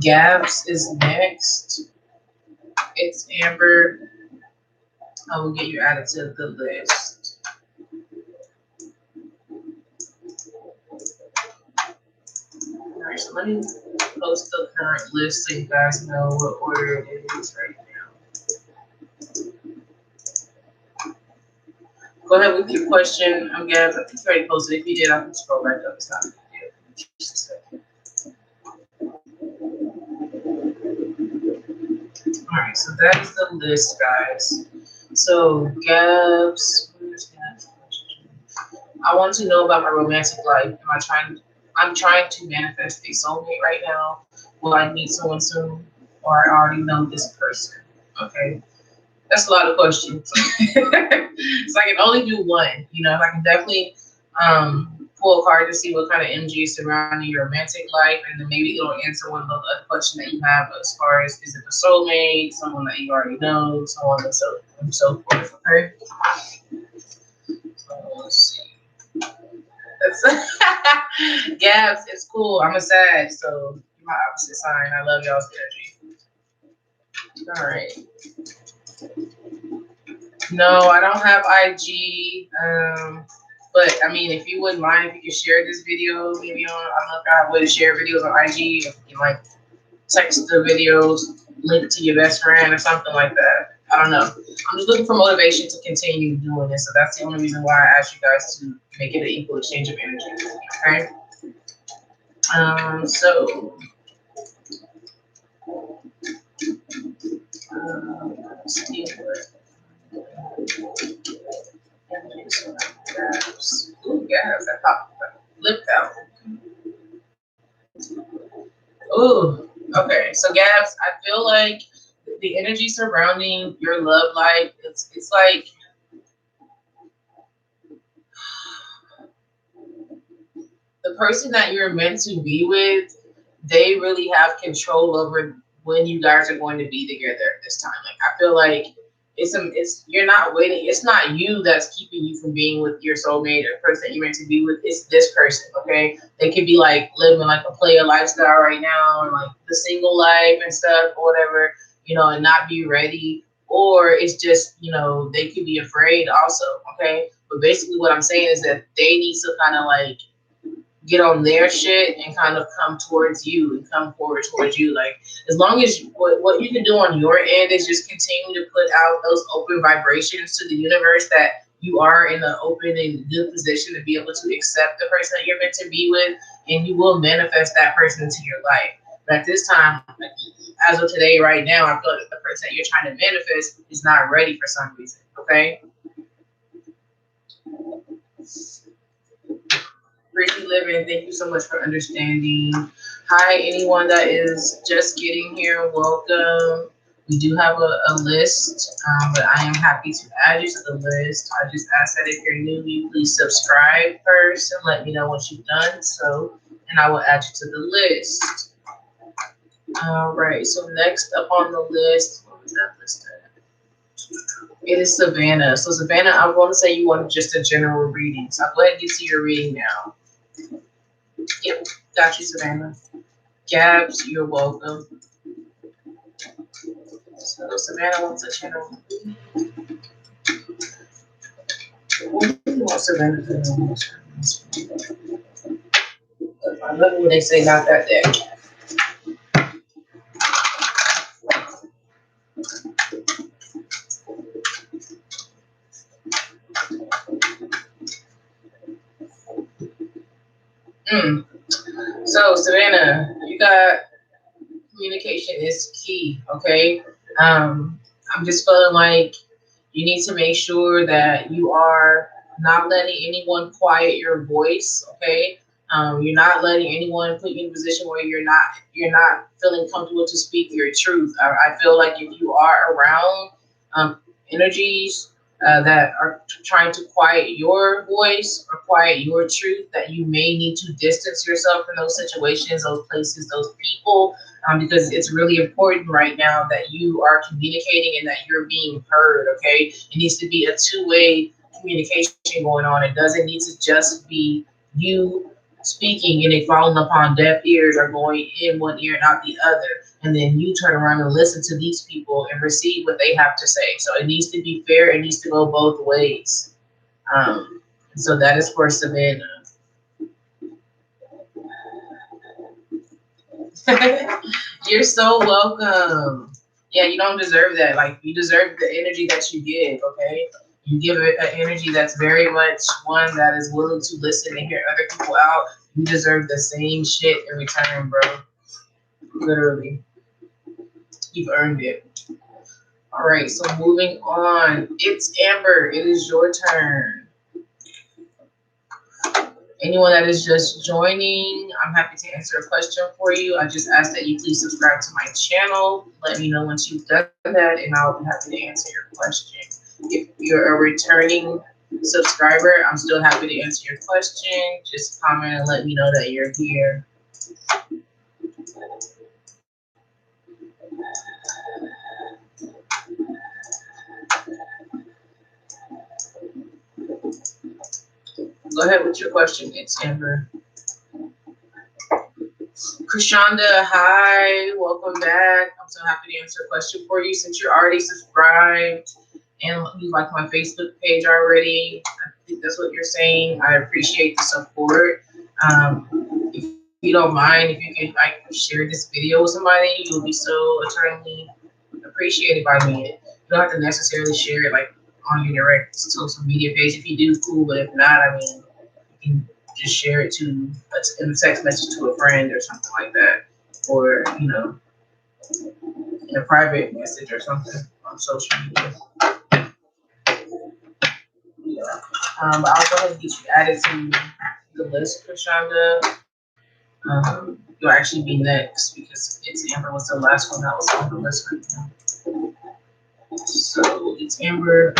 Gabs is next. It's Amber. I will get you added to the list. Alright, so let me post the current list so you guys know what order it is right now. Go ahead with your question. Gabs, I think you already posted. If you did, I can scroll back up. It's not a big deal. Just a second. Alright, so that is the list, guys. So, Gabs, I want to know about my romantic life. I'm trying to manifest a soulmate right now. Will I meet someone soon? Or I already know this person? Okay. That's a lot of questions. So I can only do one. You know, I can definitely pull a card to see what kind of energy is surrounding your romantic life, and then maybe it'll answer one of the other questions that you have as far as, is it a soulmate, someone that you already know, so on and so forth. Okay. So let's see. Gabs, it's cool. I'm a Sag, so you're my opposite sign. I love y'all's energy. All right. No, I don't have IG. But I mean, if you wouldn't mind, if you could share this video, maybe on, I don't know if I have a way to share videos on IG. If you can, like, text the videos, link it to your best friend or something like that. I don't know. I'm just looking for motivation to continue doing this. So that's the only reason why I asked you guys to make it an equal exchange of energy. Okay. So let's see what. Ooh, Gabs, that popped, flipped out. Ooh, okay. So Gabs, I feel like the energy surrounding your love life, it's like the person that you're meant to be with, they really have control over when you guys are going to be together at this time. Like, I feel like it's you're not waiting. It's not you that's keeping you from being with your soulmate or person that you're meant to be with. It's this person. Okay, they could be like living like a player lifestyle right now, and like the single life and stuff or whatever, you know, and not be ready. Or it's just, you know, they could be afraid also. Okay, but basically what I'm saying is that they need to kind of like get on their shit and kind of come towards you and come forward towards you. Like, as long as what you can do on your end is just continue to put out those open vibrations to the universe that you are in an open and good position to be able to accept the person that you're meant to be with, and you will manifest that person into your life. But at this time, as of today, right now, I feel like the person that you're trying to manifest is not ready for some reason. Okay. Briefly Living, thank you so much for understanding. Hi, anyone that is just getting here, welcome. We do have a list, but I am happy to add you to the list. I just ask that if you're new, you please subscribe first and let me know what you've done. So, and I will add you to the list. All right, so next up on the list, what was that list at? It is Savannah. So Savannah, I want to say you want just a general reading. So I'll go ahead and get to your reading now. Yep, got you, Savannah. Gabs, you're welcome. So Savannah wants a general reading. What do you want Savannah to do? I love it when they say not that day. So Savannah, you got communication is key, okay? I'm just feeling like you need to make sure that you are not letting anyone quiet your voice, okay? You're not letting anyone put you in a position where you're not feeling comfortable to speak your truth. I feel like if you are around energies that are trying to quiet your voice or quiet your truth, that you may need to distance yourself from those situations, those places, those people, because it's really important right now that you are communicating and that you're being heard. Okay, it needs to be a two-way communication going on. It doesn't need to just be you speaking and it falling upon deaf ears or going in one ear and out the other, and then you turn around and listen to these people and receive what they have to say. So it needs to be fair. It needs to go both ways. And so that is for Savannah. You're so welcome. Yeah, you don't deserve that. Like, you deserve the energy that you give, okay? You give it an energy that's very much one that is willing to listen and hear other people out. You deserve the same shit in return, bro. Literally. You've earned it. All right, so moving on. It's Amber. It is your turn. Anyone that is just joining, I'm happy to answer a question for you. I just ask that you please subscribe to my channel. Let me know once you've done that, and I'll be happy to answer your question. If you're a returning subscriber, I'm still happy to answer your question. Just comment and let me know that you're here. Go ahead with your question. It's Amber. Krishanda, hi, welcome back. I'm so happy to answer a question for you since you're already subscribed and you like my Facebook page already. I think that's what you're saying. I appreciate the support. If you don't mind, if you could like share this video with somebody, you'll be so eternally appreciated by me. You don't have to necessarily share it like on your direct social media page. If you do, cool. But if not, I mean, you can just share it to a text message to a friend or something like that, or in a private message or something on social media. Yeah. But I'll go ahead and get you added to the list, Krishanda. You'll actually be next because it's Amber was the last one that was on the list right now. So it's Amber.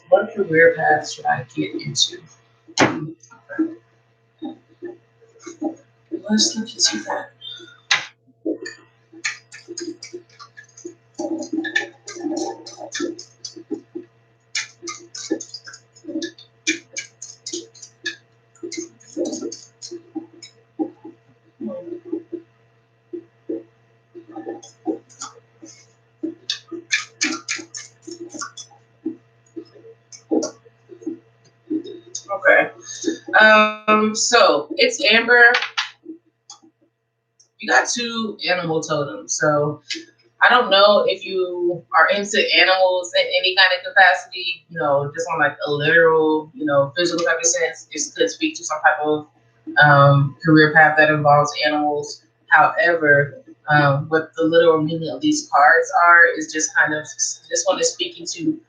What career path should I get into? Okay. Let's look into that. Okay. So it's Amber. You got two animal totems. So I don't know if you are into animals in any kind of capacity, just on like a literal, physical type of sense. This could speak to some type of career path that involves animals. However, what the literal meaning of these cards are is just kind of, this one is speaking to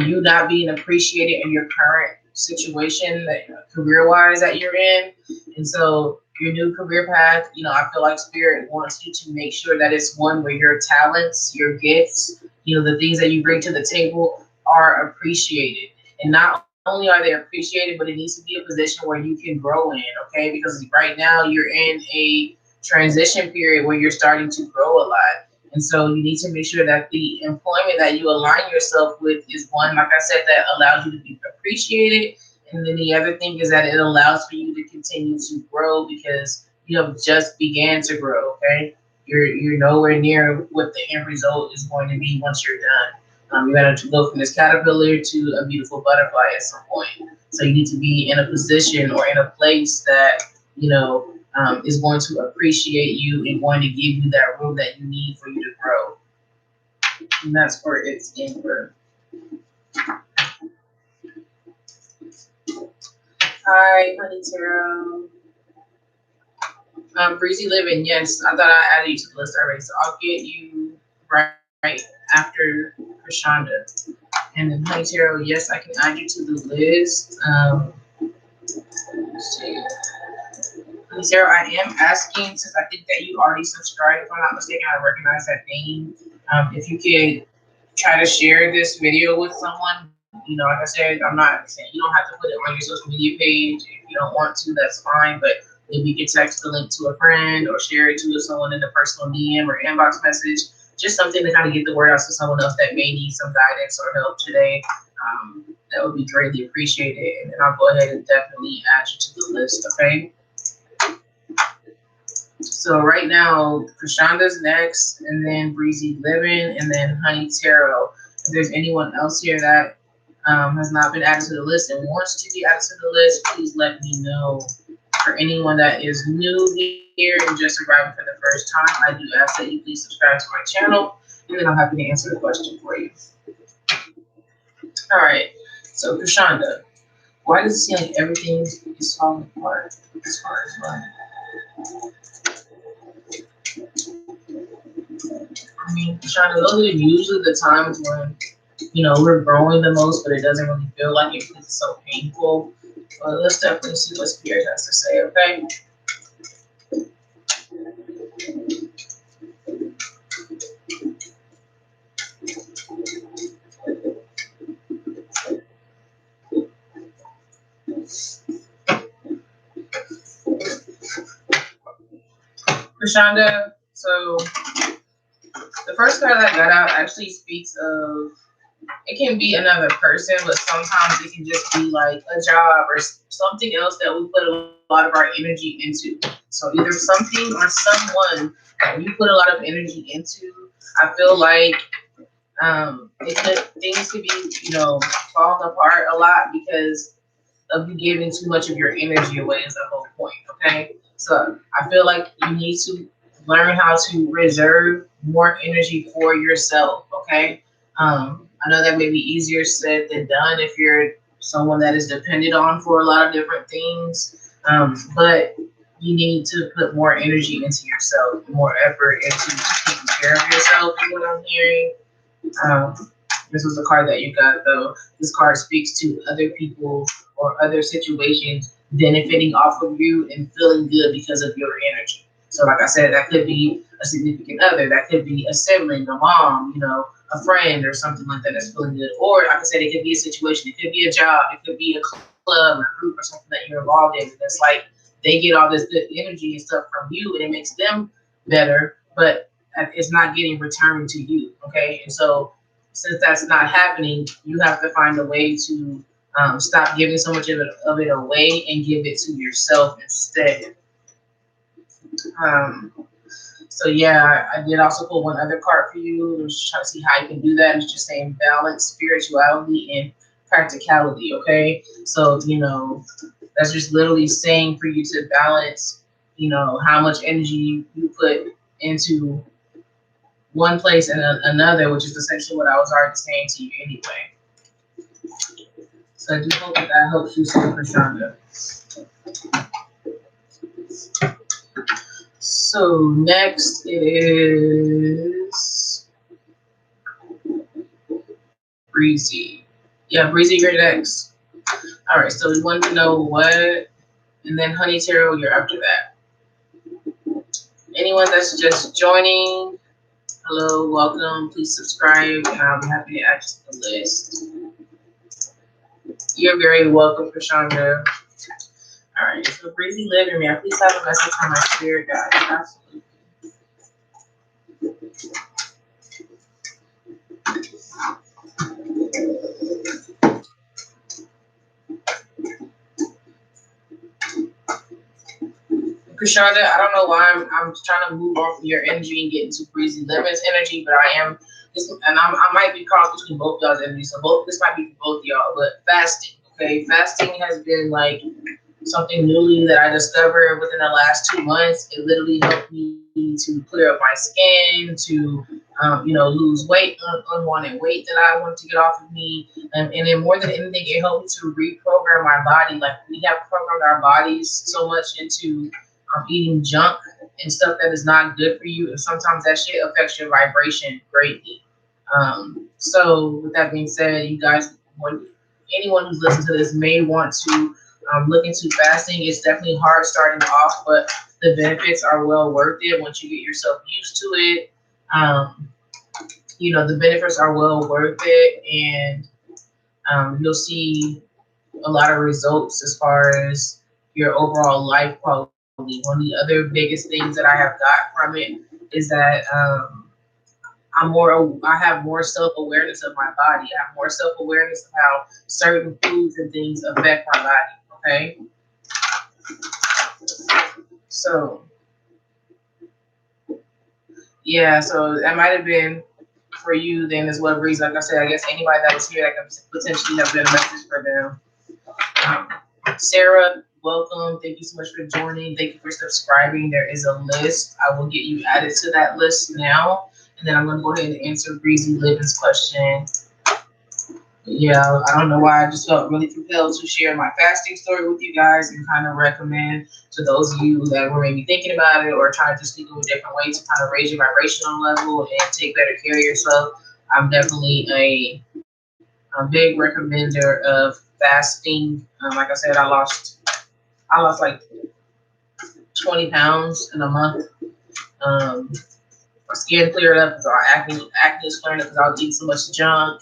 you not being appreciated in your current situation, that career-wise that you're in. And so your new career path, I feel like Spirit wants you to make sure that it's one where your talents, your gifts, the things that you bring to the table are appreciated. And not only are they appreciated, but it needs to be a position where you can grow in, okay? Because right now you're in a transition period where you're starting to grow a lot. And so you need to make sure that the employment that you align yourself with is one, like I said, that allows you to be appreciated. And then the other thing is that it allows for you to continue to grow because you have just began to grow, okay? You're nowhere near what the end result is going to be once you're done. You're going to go from this caterpillar to a beautiful butterfly at some point. So you need to be in a position or in a place that, is going to appreciate you and going to give you that room that you need for you to grow. And that's where it's Amber. Hi, Honey Tarot. Breezy Living, yes, I thought I added you to the list already, so I'll get you right after Krishanda. And then Honey Tarot, yes, I can add you to the list. Let's see. Honey Tarot, I am asking, since I think that you already subscribed, if I'm not mistaken, I recognize that name. If you could try to share this video with someone. You know, like I said, I'm not saying you don't have to put it on your social media page. If you don't want to, that's fine. But maybe you can text the link to a friend or share it to someone in a personal DM or inbox message. Just something to kind of get the word out to someone else that may need some guidance or help today. That would be greatly appreciated. And then I'll go ahead and definitely add you to the list, okay? So right now, Krishonda's next, and then Breezy Living, and then Honey Tarot. If there's anyone else here that has not been added to the list and wants to be added to the list, please let me know. For anyone that is new here and just arriving for the first time, I do ask that you please subscribe to my channel, and then I'm happy to answer the question for you. All right, so Krishonda, why does it seem like everything is falling apart as far as money? I mean, Krishonda, those are usually the times when, you know, we're growing the most, but it doesn't really feel like it because it's so painful. But let's definitely see what Spirit has to say, okay? Krishonda, so the first card that I got out actually speaks of, it can be another person, but sometimes it can just be like a job or something else that we put a lot of our energy into. So either something or someone that you put a lot of energy into, I feel like things could be, you know, falling apart a lot because of you giving too much of your energy away is the whole point, okay? So I feel like you need to learn how to reserve more energy for yourself, okay? I know that may be easier said than done if you're someone that is dependent on for a lot of different things, but you need to put more energy into yourself, more effort into taking care of yourself, is what I'm hearing. This was a card that you got, though. This card speaks to other people or other situations benefiting off of you and feeling good because of your energy. So like I said, that could be a significant other, that could be a sibling, a mom, you know, a friend or something like that that's feeling good. Or like I said, it could be a situation, it could be a job, it could be a club or group or something that you're involved in. It's like they get all this good energy and stuff from you and it makes them better, but it's not getting returned to you, okay? And so since that's not happening, you have to find a way to stop giving so much of it away and give it to yourself instead. So yeah, I did also pull one other card for you. I'm just trying to see how you can do that. It's just saying balance, spirituality, and practicality, okay? So, you know, that's just literally saying for you to balance, you know, how much energy you put into one place and another, which is essentially what I was already saying to you anyway. So I do hope that helps you, Krishonda. So next is Breezy. Yeah, Breezy, you're next. All right, so we wanted to know what, and then Honey Tarot, you're after that. Anyone that's just joining, hello, welcome. Please subscribe, and I'll be happy to add you to the list. You're very welcome, Krishonda. All right, so Breezy Living, may I please have a message from my spirit guide? Absolutely. Krishonda, I don't know why I'm trying to move off of your energy and get into Breezy Living's energy, but I am, I might be caught between both y'all's energy, so this might be for both y'all, but fasting, okay? Fasting has been like something newly that I discovered within the last 2 months. It literally helped me to clear up my skin, to you know, lose weight, unwanted weight that I wanted to get off of me, and then more than anything, it helped me to reprogram my body. Like we have programmed our bodies so much into eating junk and stuff that is not good for you, and sometimes that shit affects your vibration greatly. So with that being said, you guys, anyone who's listening to this may want to look into fasting. It's definitely hard starting off, but the benefits are well worth it once you get yourself used to it. Um, the benefits are well worth it, and you'll see a lot of results as far as your overall life quality. One of the other biggest things that I have got from it is that I have more self awareness of my body. I have more self awareness of how certain foods and things affect my body. Okay, so yeah, so that might have been for you then as well, Breeze. Like I said, I guess anybody that was here that could potentially have been a message for them. Sarah, welcome. Thank you so much for joining. Thank you for subscribing. There is a list. I will get you added to that list now. And then I'm going to go ahead and answer Breezy Living's question. Yeah, I don't know why. I just felt really compelled to share my fasting story with you guys and kind of recommend to those of you that were maybe thinking about it or trying to just think of a different way to kind of raise your vibrational level and take better care of yourself. I'm definitely a big recommender of fasting. Like I said, I lost like 20 pounds in a month. My skin cleared up because our acne is clearing up because I was eating so much junk,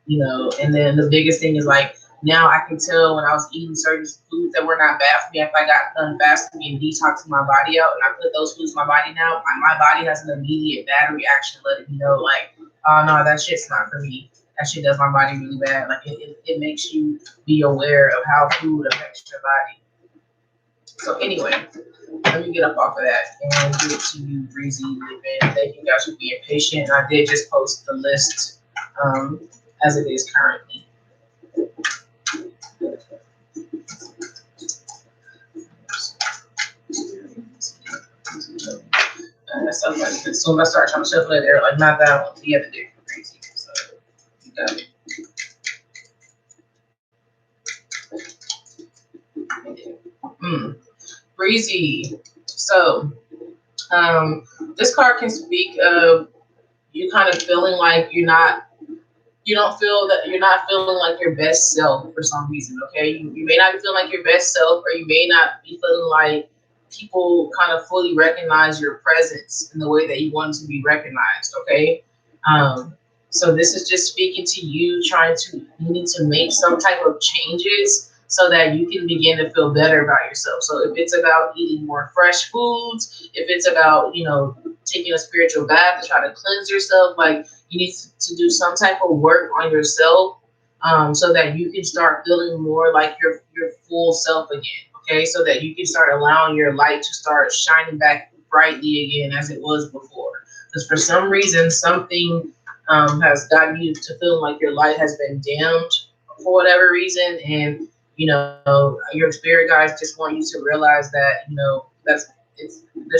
And then the biggest thing is like now I can tell when I was eating certain foods that were not bad for me after I got done fasting and detoxing my body out, and I put those foods in my body now. My body has an immediate bad reaction, letting me know like, oh no, that shit's not for me. That shit does my body really bad. Like it makes you be aware of how food affects your body. So anyway, let me get up off of that and give it to you, Breezy Living. Thank you guys for being patient. I did just post the list as it is currently. So as soon as I start trying to shuffle it, they're like, not that one, the other day for Breezy. So you got it. Breezy. So this card can speak of you kind of feeling like you don't feel that you're not feeling like your best self for some reason. Okay, you may not be feeling like your best self, or you may not be feeling like people kind of fully recognize your presence in the way that you want to be recognized. Okay, so this is just speaking to you, you need to make some type of changes so that you can begin to feel better about yourself. So if it's about eating more fresh foods, if it's about, taking a spiritual bath to try to cleanse yourself, like you need to do some type of work on yourself so that you can start feeling more like your full self again. Okay, so that you can start allowing your light to start shining back brightly again as it was before. Because for some reason, something has gotten you to feeling like your light has been dimmed for whatever reason, and your spirit guides just want you to realize that this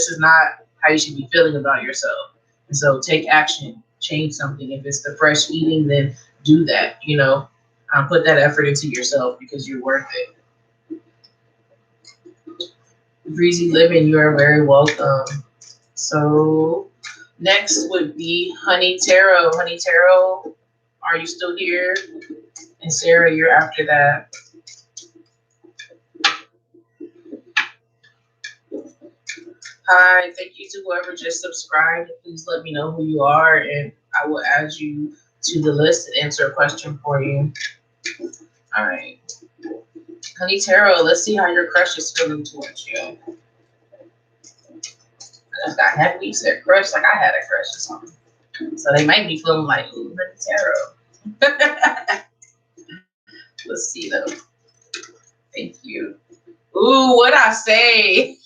is not how you should be feeling about yourself. And so take action, change something. If it's the fresh eating, then do that. Put that effort into yourself because you're worth it. Breezy Living, you are very welcome. So next would be Honey Tarot. Honey Tarot, are you still here? And Sarah, you're after that. Hi, thank you to whoever just subscribed. Please let me know who you are, and I will add you to the list and answer a question for you. All right. Honey Tarot, let's see how your crush is feeling towards you. I just got happy you said crush, like I had a crush or something. So they might be feeling like, ooh, Honey Tarot. Let's see though. Thank you. Ooh, what'd I say?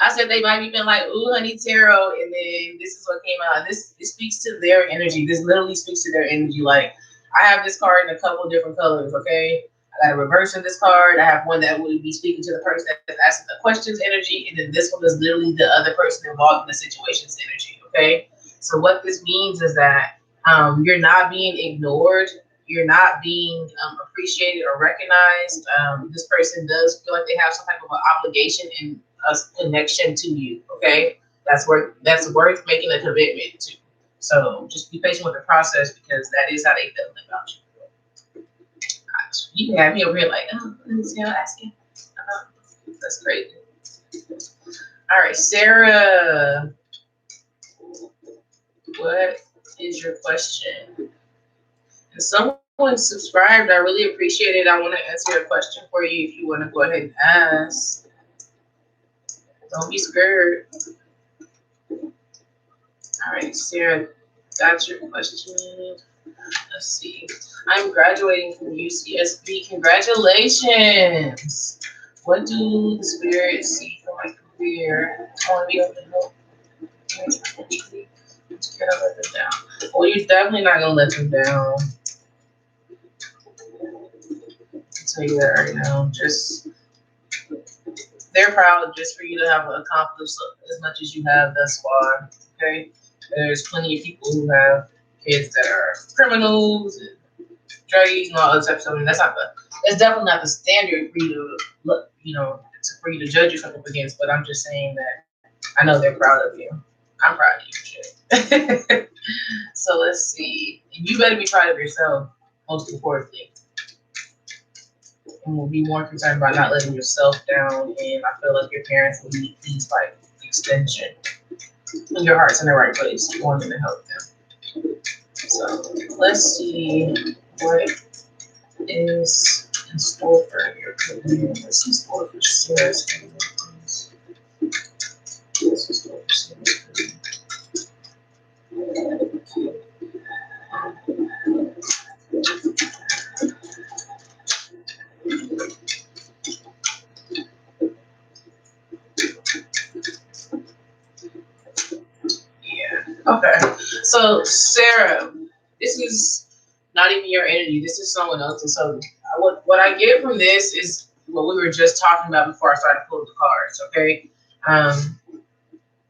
I said they might be feeling like, ooh, Honey Tarot, and then this is what came out. This speaks to their energy. This literally speaks to their energy. Like, I have this card in a couple of different colors, okay? I got a reverse of this card. I have one that would be speaking to the person that's asking the questions energy, and then this one is literally the other person involved in the situation's energy, okay? So what this means is that you're not being ignored. You're not being appreciated or recognized. This person does feel like they have some type of an obligation and a connection to you. Okay, that's worth making a commitment to. So just be patient with the process because that is how they feel about you. You can have me over here like, oh, let me see how asking. That's crazy. All right, Sarah, what is your question? If someone subscribed, I really appreciate it. I want to answer a question for you if you want to go ahead and ask. Don't be scared. All right, Sarah, that's your question. Let's see. I'm graduating from UCSB. Congratulations. What do the spirits see for my career? I want to be able to help. Can I let them down? Well, you're definitely not going to let them down. I'll tell you that right now. Just, they're proud just for you to have accomplished as much as you have thus far. Okay? There's plenty of people who have kids that are criminals and druggies and all other types of stuff. And that's definitely not the standard for you to look, for you to judge yourself up against. But I'm just saying that I know they're proud of you. I'm proud of you, shit. So let's see. And you better be proud of yourself, most importantly. And we'll be more concerned about not letting yourself down. And I feel like your parents will need these like extension. And your heart's in the right place. You want them to help them. So let's see what is in store for your career. What's in store for Sarah's career? What's in store for Sarah's career? Okay, so Sarah, this is not even your energy. This is someone else's. So what I get from this is what we were just talking about before I started pulling the cards. Okay,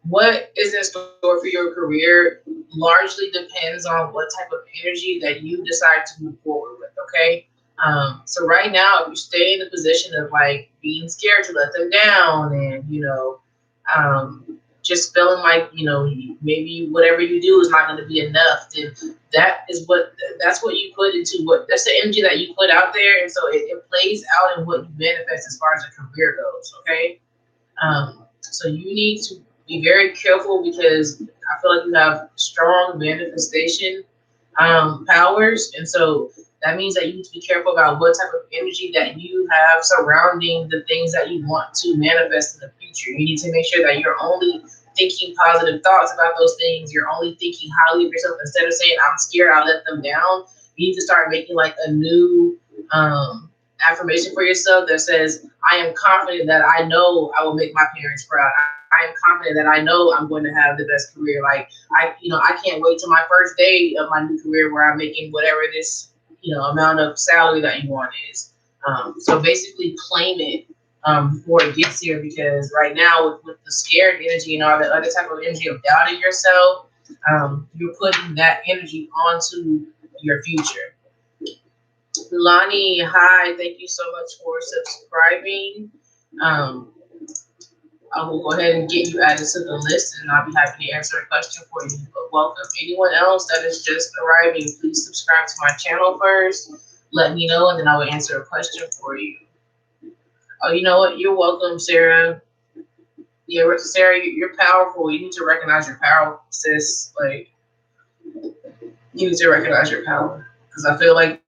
what is in store for your career largely depends on what type of energy that you decide to move forward with. Okay, so right now, if you stay in the position of like being scared to let them down, and just feeling like maybe whatever you do is not going to be enough, then that's what you put into that's the energy that you put out there, and so it plays out in what you manifest as far as a career goes. Okay, so you need to be very careful because I feel like you have strong manifestation powers, and so that means that you need to be careful about what type of energy that you have surrounding the things that you want to manifest in the future. You need to make sure that you're only thinking positive thoughts about those things. You're only thinking highly of yourself instead of saying, I'm scared, I'll let them down. You need to start making like a new affirmation for yourself that says, I am confident that I know I will make my parents proud. I am confident that I know I'm going to have the best career. Like I can't wait till my first day of my new career where I'm making whatever this amount of salary that you want is. So basically claim it before it gets here, because right now with the scared energy and all the other type of energy of doubting yourself, you're putting that energy onto your future. Lonnie, hi, thank you so much for subscribing. I will go ahead and get you added to the list, and I'll be happy to answer a question for you. But welcome. Anyone else that is just arriving, please subscribe to my channel first. Let me know, and then I will answer a question for you. Oh, you know what? You're welcome, Sarah. Yeah, Sarah, you're powerful. You need to recognize your power, sis. Like, you need to recognize your power, because I feel like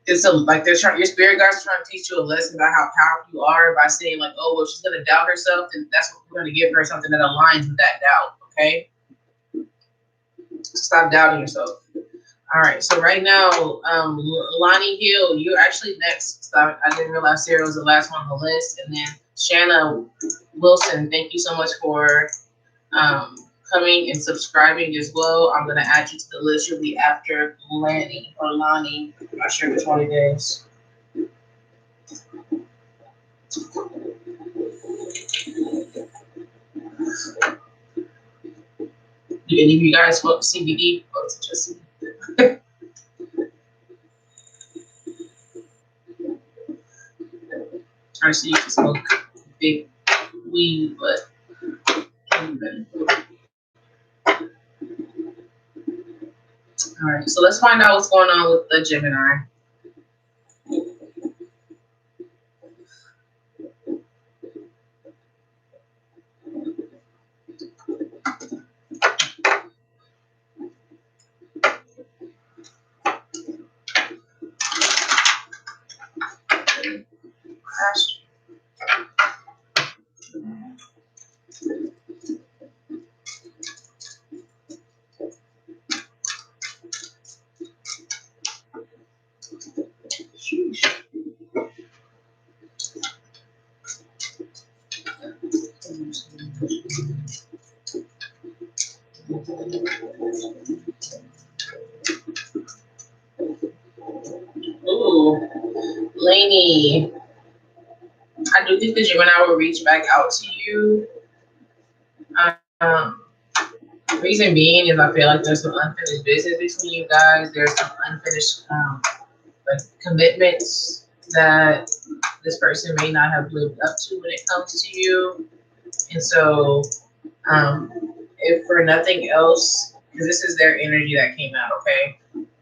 it's your spirit guides are trying to teach you a lesson about how powerful you are by saying like, oh, well, she's gonna doubt herself, then that's what we're gonna give her, something that aligns with that doubt. Okay, stop doubting yourself. All right, so right now, Lonnie Hill, you're actually next. I didn't realize Sarah was the last one on the list, and then Shanna Wilson. Thank you so much for coming and subscribing as well. I'm gonna add you to the list. You'll be after Lanny or Lonnie. I'm not sure which one it is. Do any of you guys smoke CBD, or is it just me? I see you can smoke big weed, but All right, so let's find out what's going on with the Gemini. Ooh, Lainey, I do think the Gemini will reach back out to you. Um, reason being is I feel like there's some unfinished business between you guys. There's some unfinished like commitments that this person may not have lived up to when it comes to you. And so, if for nothing else, because this is their energy that came out, okay?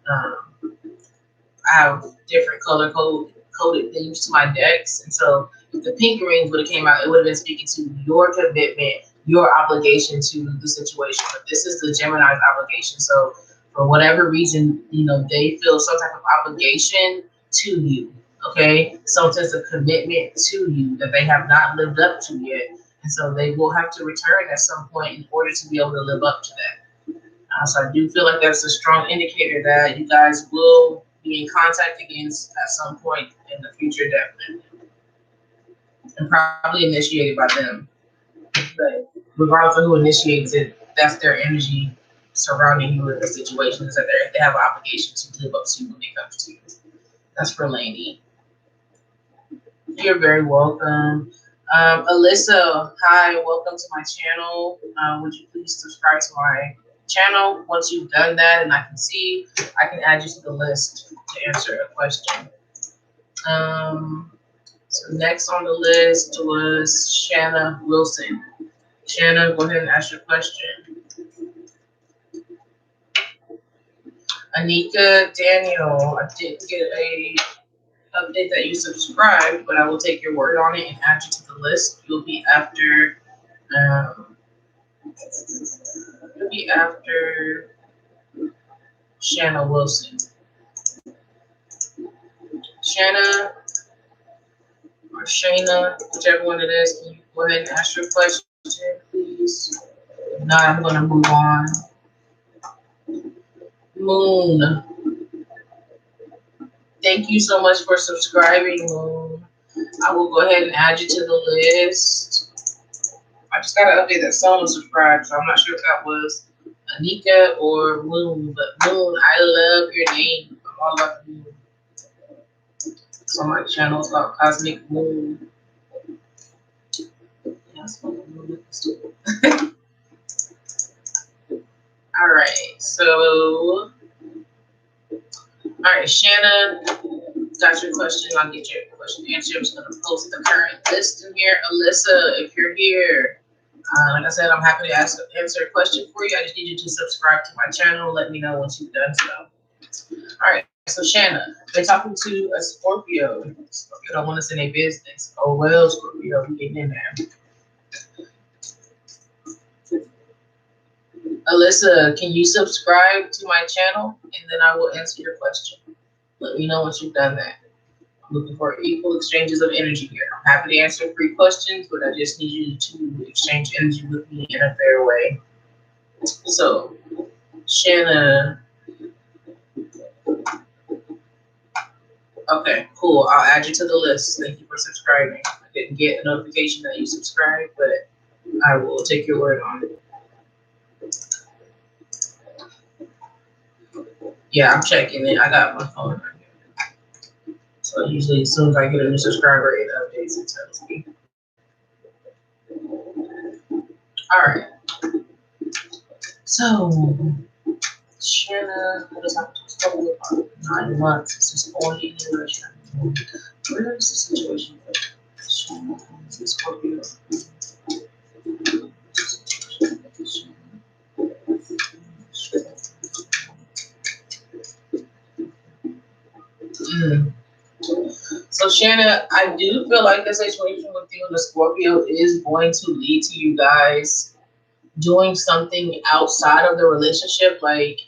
I have different coded things to my decks, and so if the pink rings would have came out, it would have been speaking to your commitment, your obligation to the situation. But this is the Gemini's obligation. So for whatever reason, they feel some type of obligation to you, okay? Some sense of commitment to you that they have not lived up to yet. And so they will have to return at some point in order to be able to live up to that. So I do feel like that's a strong indicator that you guys will be in contact again at some point in the future, definitely. And probably initiated by them. But regardless of who initiates it, that's their energy surrounding you in the situation, is that they have an obligation to live up to when it comes to you. That's for Lainey. You're very welcome. Alyssa, hi, welcome to my channel. Would you please subscribe to my channel? Once you've done that and I can see, I can add you to the list to answer a question. So next on the list was Shanna Wilson. Shanna, go ahead and ask your question. Anika Daniel, I didn't get a update that you subscribed, but I will take your word on it and add you to the list. You'll be after Shanna Wilson. Shanna or Shayna, whichever one it is, can you go ahead and ask your question, please? If not, I'm going to move on. Moon. Thank you so much for subscribing, Moon. I will go ahead and add you to the list. I just got to update that someone subscribed, so I'm not sure if that was Anika or Moon. But Moon, I love your name. I'm all about the moon. So my channel is called Cosmic Moon. Yeah, all right, so Shannon, got your question. I'll get your question answered. I'm just going to post the current list in here. Alyssa, if you're here, like I said, I'm happy to answer a question for you. I just need you to subscribe to my channel. Let me know once you've done so. All right, so Shannon, they're talking to a Scorpio. Scorpio don't want us in their business. Oh, well, Scorpio, we getting in there. Alyssa, can you subscribe to my channel? And then I will answer your question. Let me know once you've done that. I'm looking for equal exchanges of energy here. I'm happy to answer 3 questions, but I just need you to exchange energy with me in a fair way. So, Shanna. Okay, cool. I'll add you to the list. Thank you for subscribing. I didn't get a notification that you subscribed, but I will take your word on it. Yeah, I'm checking it. I got my phone right here. So usually as soon as I get a new subscriber, it updates and tells me. All right. So, Shanna, what is that? 9 months. This is 40 years. Where is the situation with Shanna? This is Scorpio. Mm. So Shanna, I do feel like the situation with you and the Scorpio is going to lead to you guys doing something outside of the relationship. Like,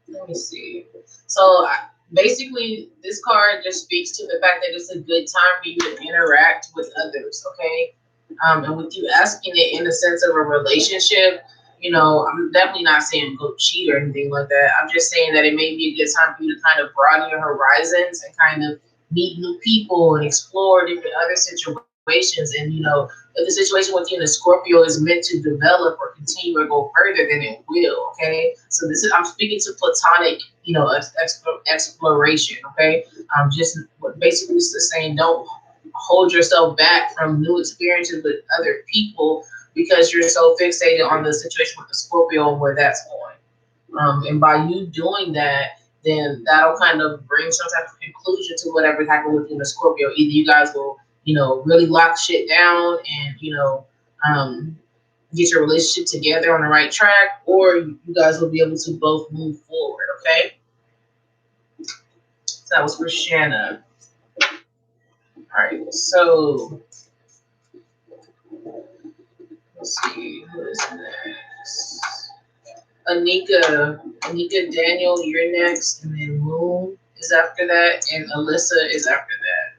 let me see. So basically, this card just speaks to the fact that it's a good time for you to interact with others. Okay, and with you asking it in the sense of a relationship, you know, I'm definitely not saying go cheat or anything like that. I'm just saying that it may be a good time for you to kind of broaden your horizons and kind of meet new people and explore different other situations. And, you know, if the situation with you and the Scorpio is meant to develop or continue or go further, then it will. Okay. So this is, I'm speaking to platonic, you know, exploration. Okay. Just basically it's the saying, don't hold yourself back from new experiences with other people because you're so fixated on the situation with the Scorpio and where that's going. And by you doing that, then that'll kind of bring some type of conclusion to whatever happened with you and the Scorpio. Either you guys will, you know, really lock shit down and, you know, get your relationship together on the right track, or you guys will be able to both move forward, okay? So that was for Shanna. All right, so let's see, who is next? Anika Daniel, you're next, and then Moon is after that, and Alyssa is after that.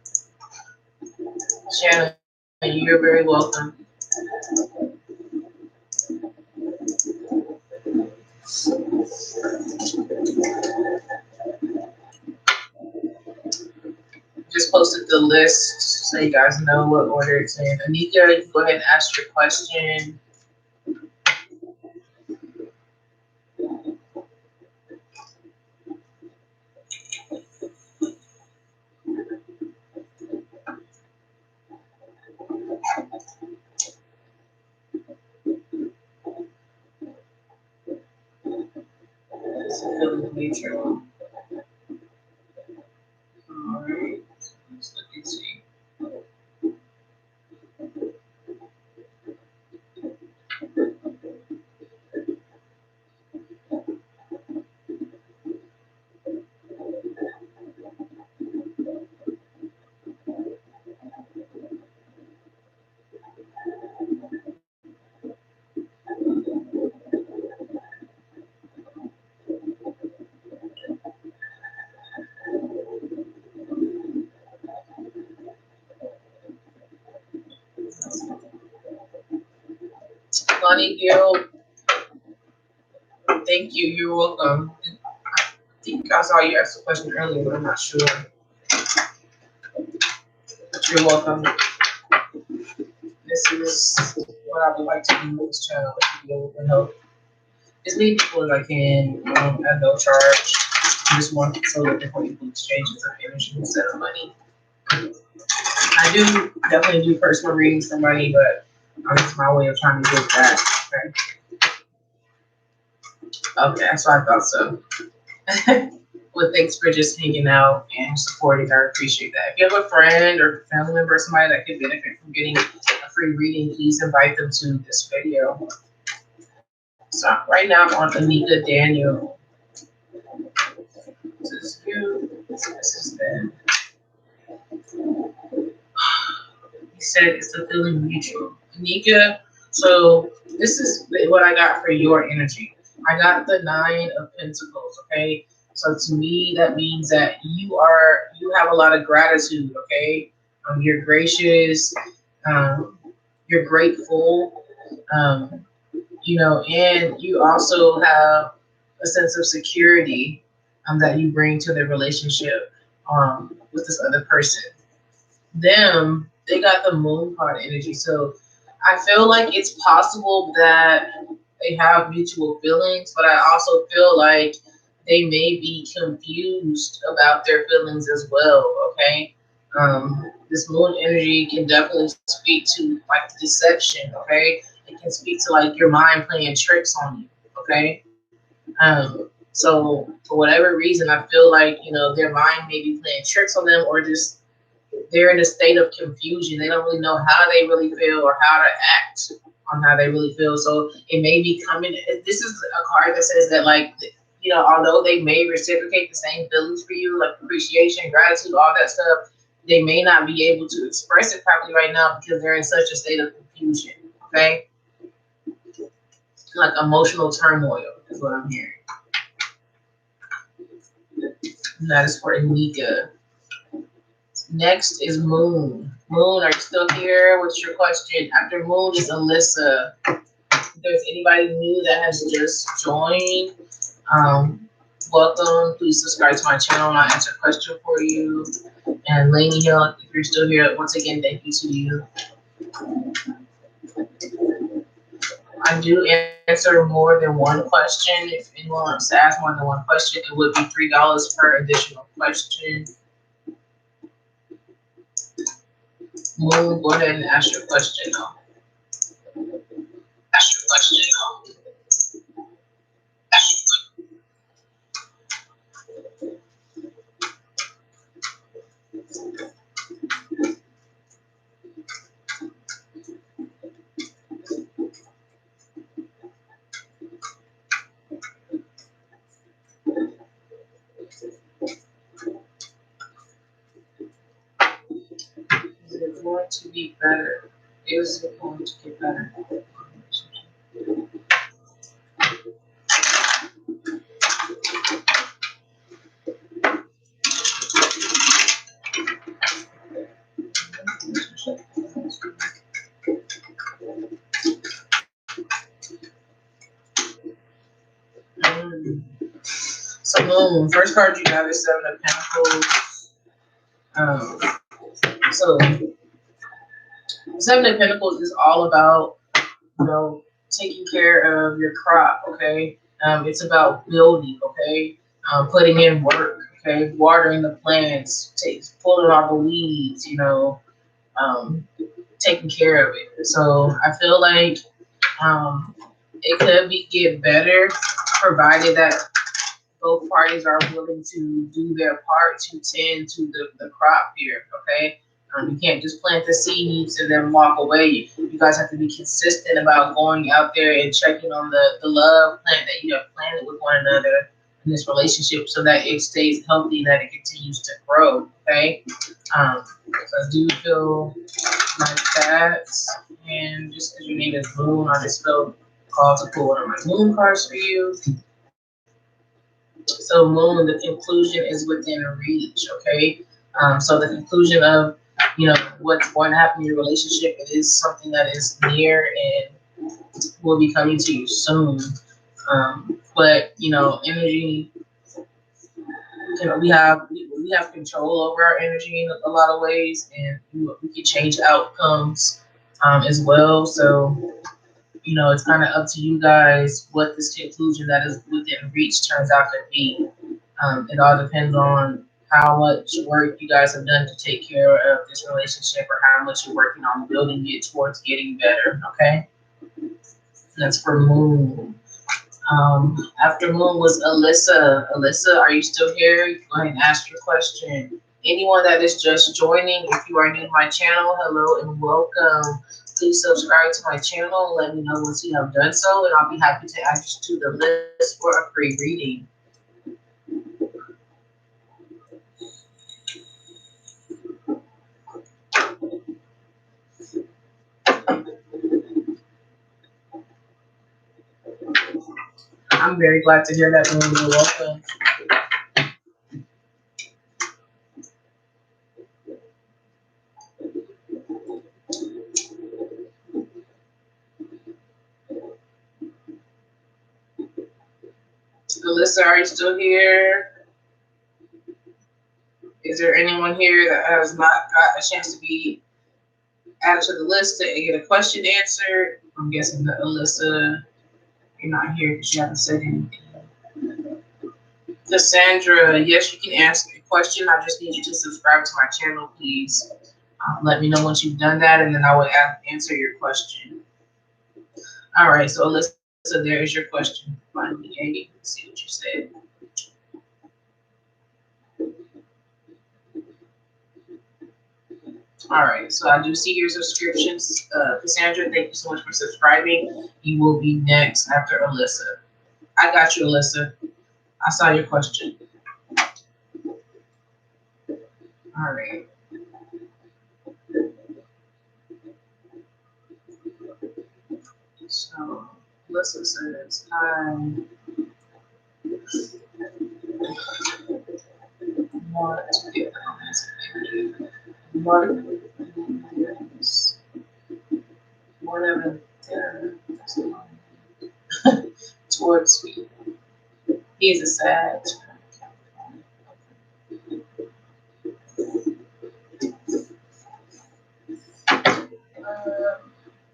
Shanna, you're very welcome. Just posted the list so you guys know what order it's in. Anika, you can go ahead and ask your question. It's a feeling neutral. Alright, let's look and see. Lonnie Gill, thank you. You're welcome. I think I saw you ask a question earlier, but I'm not sure. But you're welcome. This is what I would like to do with this channel to be able to help as many people as I can at no charge. I just want so that different people exchanges of energy instead of money. I do definitely do personal readings for money, but it's my way of trying to give back. Okay, that's what I thought so. Well, thanks for just hanging out and supporting. I appreciate that. If you have a friend or family member or somebody that could benefit from getting a free reading, please invite them to this video. So right now I'm on Anika Daniel. This is you. This is them. He said it's a feeling mutual. Anika, so this is what I got for your energy. I got the 9 of Pentacles, okay? So to me, that means that you have a lot of gratitude, okay? You're gracious, you're grateful, you know, and you also have a sense of security that you bring to the relationship with this other person. They got the Moon card energy, so I feel like it's possible that they have mutual feelings, but I also feel like they may be confused about their feelings as well. Okay, this Moon energy can definitely speak to like deception. Okay, it can speak to like your mind playing tricks on you. Okay, so for whatever reason, I feel like you know their mind may be playing tricks on them, or just they're in a state of confusion. They don't really know how they really feel or how to act on how they really feel. So it may be coming. This is a card that says that, like, you know, although they may reciprocate the same feelings for you, like appreciation, gratitude, all that stuff, they may not be able to express it properly right now because they're in such a state of confusion. Okay, like emotional turmoil is what I'm hearing. And that is for Anika. Next is Moon. Moon, are you still here? What's your question? After Moon is Alyssa. If there's anybody new that has just joined, welcome. Please subscribe to my channel and I'll answer a question for you. And Lainey Hill, if you're still here, once again, thank you to you. I do answer more than one question. If anyone wants to ask more than one question, it would be $3 per additional question. Moon, go ahead and ask your question now. Ask your question now. Is it going to be better? Is it going to get better? So Moon, first card you got is Seven of Pentacles. So Seven of Pentacles is all about, you know, taking care of your crop, okay? It's about building, okay? Putting in work, okay? Watering the plants, pulling off the weeds, you know, taking care of it. So I feel like it could get better, provided that both parties are willing to do their part to tend to the crop here, okay? You can't just plant the seeds and then walk away. You guys have to be consistent about going out there and checking on the love plant that you have planted with one another in this relationship so that it stays healthy and that it continues to grow, okay? So I do feel like that. And just because your name is Moon, I just felt called to pull one of my Moon cards for you. So Moon, the conclusion is within reach, okay? So the conclusion of, you know, what's going to happen in your relationship, it is something that is near and will be coming to you soon. But, you know, energy, you know, we have control over our energy in a lot of ways, and we can change outcomes as well. So, you know, it's kind of up to you guys what this conclusion that is within reach turns out to be. It all depends on how much work you guys have done to take care of this relationship or how much you're working on building it towards getting better, okay? That's for Moon. After Moon was Alyssa. Alyssa, are you still here? Go ahead and ask your question. Anyone that is just joining, if you are new to my channel, hello and welcome. Please subscribe to my channel and let me know once you have done so, and I'll be happy to add you to the list for a free reading. I'm very glad to hear that, Moon. You're welcome. Alyssa, are you still here? Is there anyone here that has not got a chance to be added to the list to get a question answered? I'm guessing that Alyssa, you're not here because you haven't said anything. Cassandra, yes, you can ask a question. I just need you to subscribe to my channel, please. Let me know once you've done that, and then I will answer your question. All right, so Alyssa, there is your question. Finally, let's see what you said. All right, so I do see your subscriptions. Cassandra, thank you so much for subscribing. You will be next after Alyssa. I got you, Alyssa. I saw your question. All right. So, Melissa says, I want to get more than towards me. He's a sad.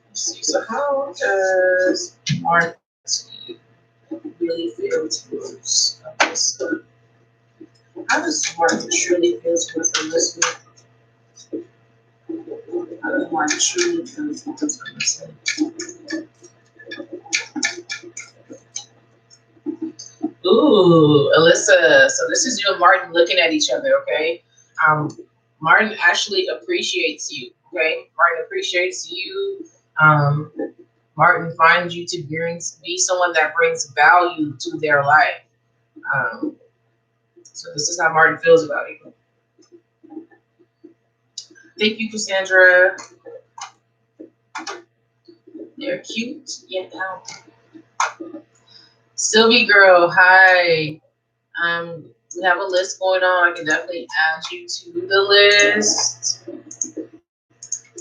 Let's see. So, how does Marty really feel towards Alyssa? How does Martin truly feel towards Alyssa? How does Martin truly feel towards Alyssa? Ooh, Alyssa. So this is you and Martin looking at each other, okay? Martin actually appreciates you, okay? Martin appreciates you. Martin finds you to be someone that brings value to their life. So this is how Martin feels about you. Thank you, Cassandra. They're cute. Yeah. Sylvie girl, hi. We have a list going on. I can definitely add you to the list.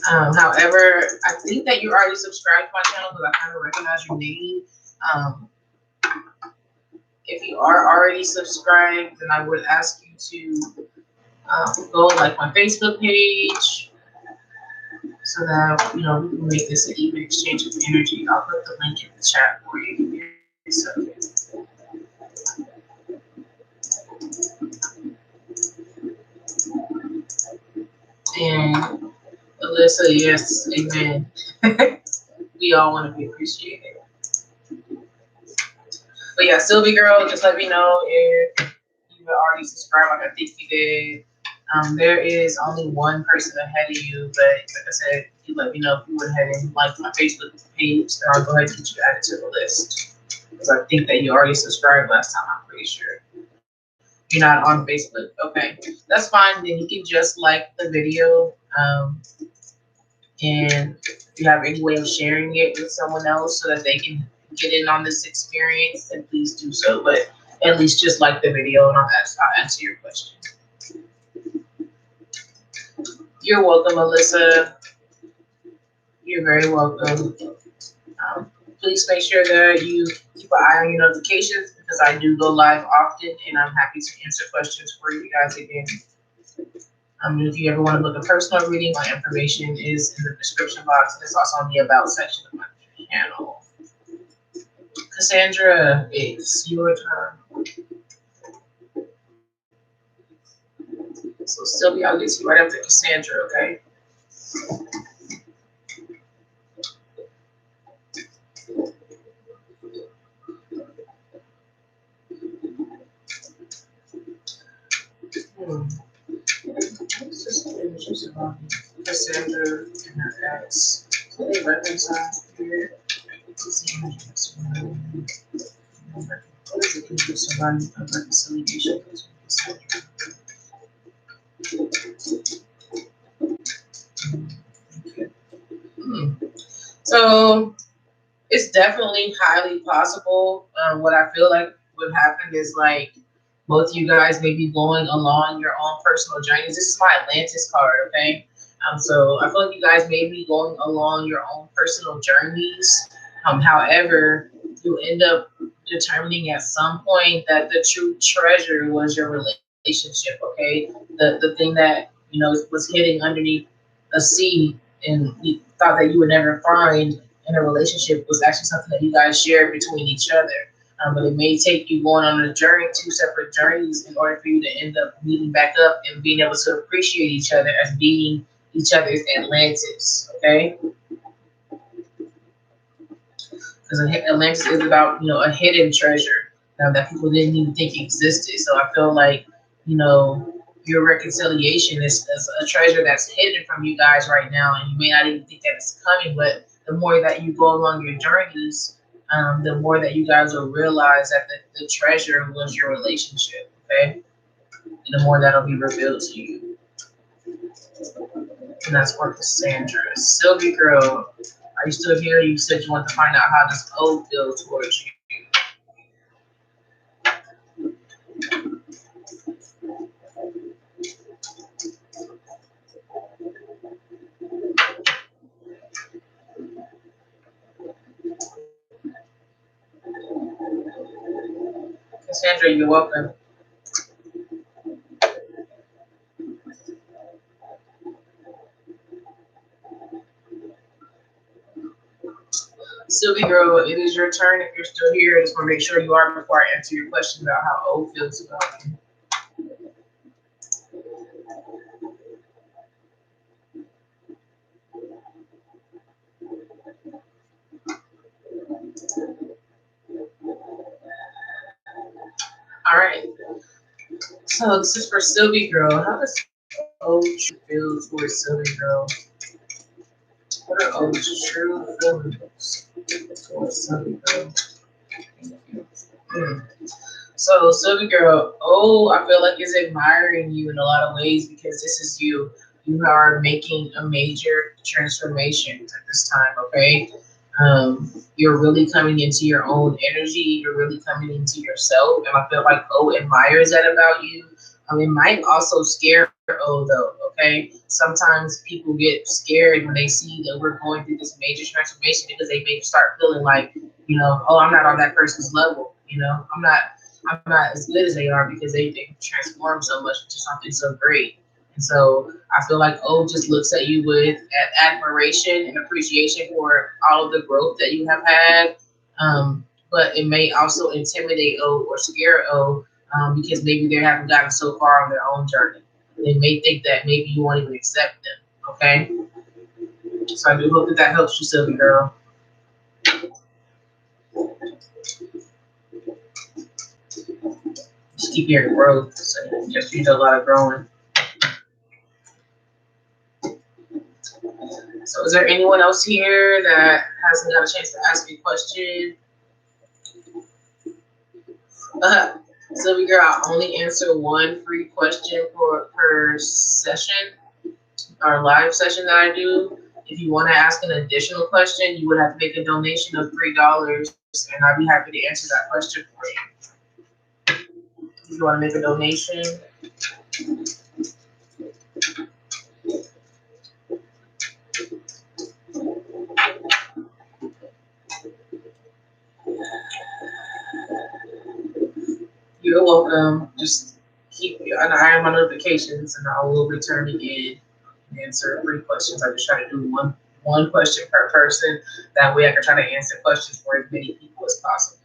However, I think that you already subscribed to my channel because I kind of recognize your name. If you are already subscribed, then I would ask you to go like my Facebook page so that we can make this an even exchange of energy. I'll put the link in the chat for you. So. And Alyssa, yes, amen. We all want to be appreciated. But yeah, Sylvie girl, just let me know if you already subscribed, like I think you did. There is only one person ahead of you, but like I said, you let me know if you went ahead and liked my Facebook page, then I'll go ahead and get you added to the list. Because I think that you already subscribed last time, I'm pretty sure. You're not on Facebook. Okay, that's fine. Then you can just like the video. And if you have any way of sharing it with someone else so that they can get in on this experience, then please do so. But at least just like the video and I'll answer your question. You're welcome, Alyssa. You're very welcome. Please make sure that you keep an eye on your notifications because I do go live often and I'm happy to answer questions for you guys again. If you ever want to book a personal reading, my information is in the description box and it's also on the About section of my channel. Cassandra, it's your turn. So Sylvia, I'll get to you right after Cassandra, okay? What's this images about Cassandra and her ex? Can they reconcile here? What is the image of somebody of reconciliation between Cassandra? So it's definitely highly possible. What I feel like would happen is like both you guys may be going along your own personal journeys. This is my Atlantis card, okay? So I feel like you guys may be going along your own personal journeys. However, you end up determining at some point that the true treasure was your relationship, okay? The thing that, was hidden underneath a sea and you thought that you would never find in a relationship was actually something that you guys shared between each other. But it may take you going on a journey, two separate journeys, in order for you to end up meeting back up and being able to appreciate each other as being each other's Atlantis, okay? Because Atlantis is about, a hidden treasure that people didn't even think existed. So I feel like, your reconciliation is a treasure that's hidden from you guys right now, and you may not even think that it's coming, but the more that you go along your journeys, the more that you guys will realize that the treasure was your relationship, okay? And the more that'll be revealed to you. And that's for Cassandra. Sylvie girl, are you still here? You said you want to find out how this O feels towards you. Cassandra, you're welcome. Sylvie girl, it is your turn. If you're still here, I just want to make sure you are before I answer your question about how O feels about you. All right. So this is for Sylvie girl. How does O feel towards Sylvie girl? What are O's true feelings towards Sylvie girl? Thank you. So Sylvie girl, I feel like is admiring you in a lot of ways because this is you. You are making a major transformation at this time, okay? You're really coming into your own energy. You're really coming into yourself, and I feel like O admires that about you. It might also scare O though, okay? Sometimes people get scared when they see that we're going through this major transformation because they may start feeling like, oh, I'm not on that person's level. I'm not as good as they are because they transform so much into something so great. And so I feel like O just looks at you with admiration and appreciation for all of the growth that you have had. But it may also intimidate O or scare O because maybe they haven't gotten so far on their own journey. They may think that maybe you won't even accept them. Okay. So I do hope that that helps you, Sylvie girl. Just keep hearing growth. So just you do a lot of growing. So is there anyone else here that hasn't got a chance to ask a question? Sylvie girl, I'll only answer one free question per session or live session that I do. If you want to ask an additional question, you would have to make a donation of $3, and I'd be happy to answer that question for you. If you want to make a donation. You're welcome. Just keep an eye on my notifications, and I will be turning in and answer free questions. I just try to do one question per person. That way, I can try to answer questions for as many people as possible.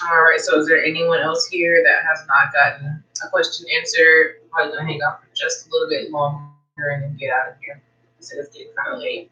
All right, so is there anyone else here that has not gotten a question answered? I'm probably gonna hang out for just a little bit longer and then get out of here. So it's getting kind of late.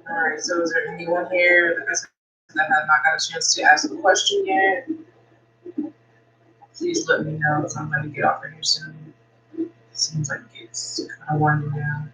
All right, so is there anyone here that has not got a chance to ask a question yet? Please let me know because I'm going to get off of here soon. Seems like it. It's kind of winding down.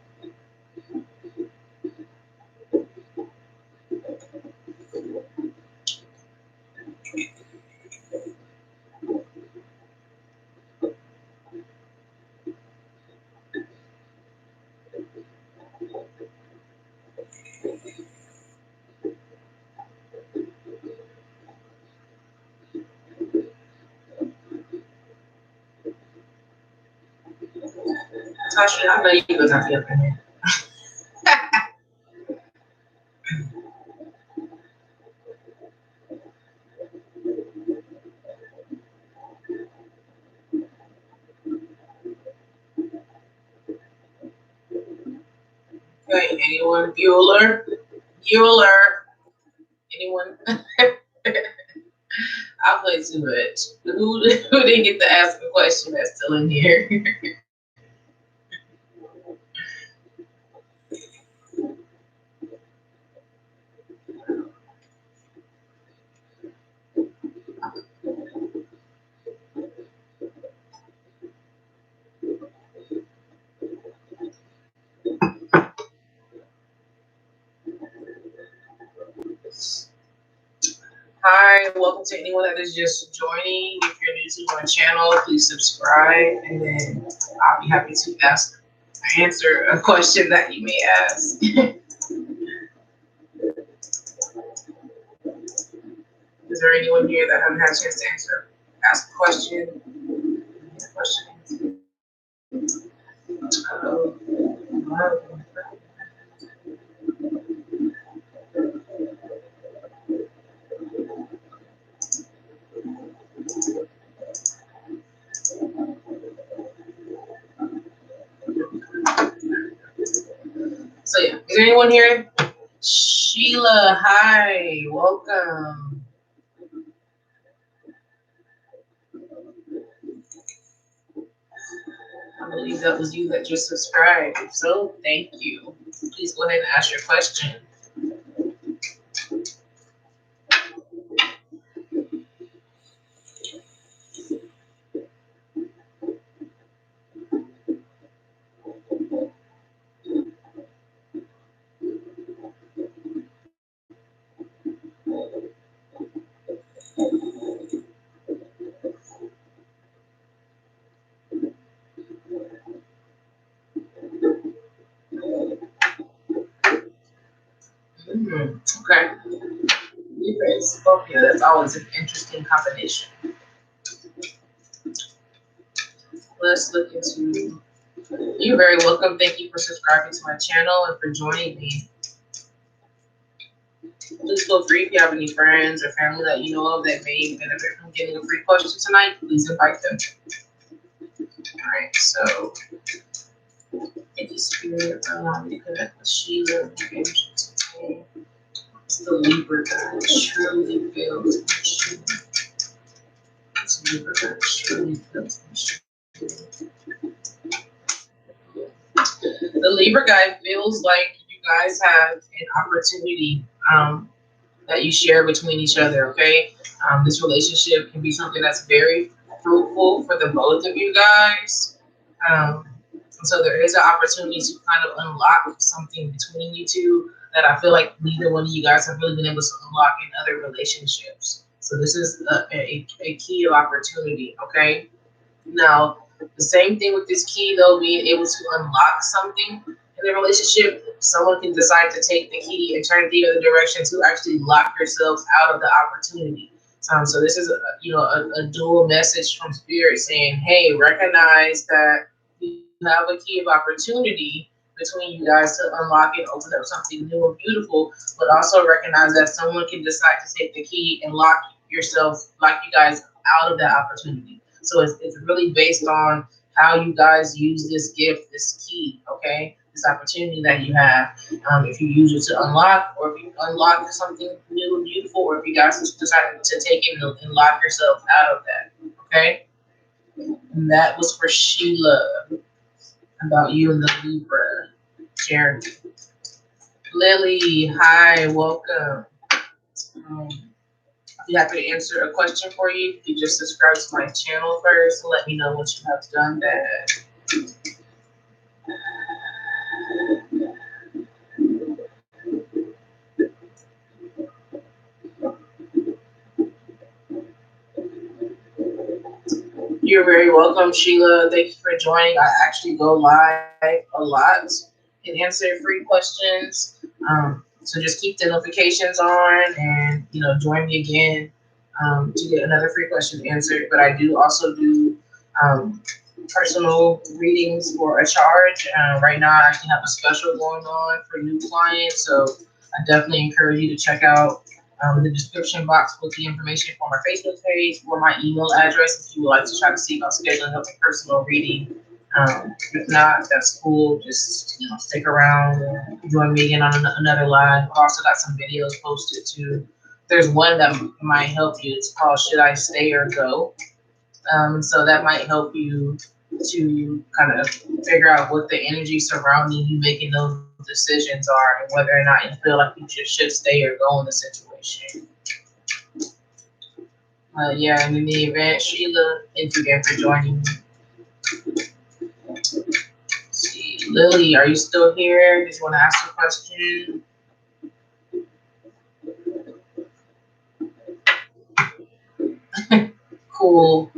Tasha, I know you was not up in here. Okay, anyone? Bueller? Anyone? I play too much. Who didn't get to ask a question that's still in here? Hi, welcome to anyone that is just joining. If you're new to my channel, please subscribe, and then I'll be happy to answer a question that you may ask. Is there anyone here that hasn't had a chance to ask a question? So yeah, is there anyone here? Sheila, hi, welcome. I believe that was you that just subscribed. If so, thank you. Please go ahead and ask your question. Okay. Libra and Scorpio, that's always an interesting combination. Let's look into. You're very welcome. Thank you for subscribing to my channel and for joining me. Please feel free if you have any friends or family that you know of that may benefit from getting a free question tonight. Please invite them. All right, so thank you, Spirit. Allow me to connect with Sheila. It's the Libra guy. Truly feels my It's the Libra guy. Truly feels my The Libra guy feels like you guys have an opportunity that you share between each other, okay? This relationship can be something that's very fruitful for the both of you guys. So there is an opportunity to kind of unlock something between you two that I feel like neither one of you guys have really been able to unlock in other relationships. So this is a key of opportunity, okay? Now, the same thing with this key, though, being able to unlock something in the relationship, someone can decide to take the key and turn it the other direction to actually lock yourselves out of the opportunity. So this is a dual message from Spirit saying, hey, recognize that you have a key of opportunity between you guys to unlock and open up something new and beautiful, but also recognize that someone can decide to take the key and lock you guys out of that opportunity. So it's really based on how you guys use this gift, this key, okay? This opportunity that you have. If you use it to unlock, or if you unlock something new and beautiful, or if you guys decide to take it and lock yourself out of that, okay? And that was for Sheila, about you and the Libra. Sharon. Lily, hi, welcome. I'll be happy to answer a question for you. You just subscribe to my channel first and let me know once you have done that. You're very welcome, Sheila. Thank you for joining. I actually go live a lot and answer free questions. So just keep the notifications on and join me again to get another free question answered. But I do also do um, personal readings for a charge. Right now, I actually have a special going on for new clients, so I definitely encourage you to check out the description box with the information for my Facebook page or my email address if you would like to try to see about scheduling up a personal reading. If not, that's cool. Just stick around and join me again on another live. I've also got some videos posted too. There's one that might help you. It's called "Should I Stay or Go?" So that might help you to kind of figure out what the energy surrounding you making those decisions are and whether or not you feel like you should stay or go in the situation. Yeah, and in the event, Sheila, thank you again for joining me. Let's see, Lily, are you still here? Did you want to ask a question? Cool.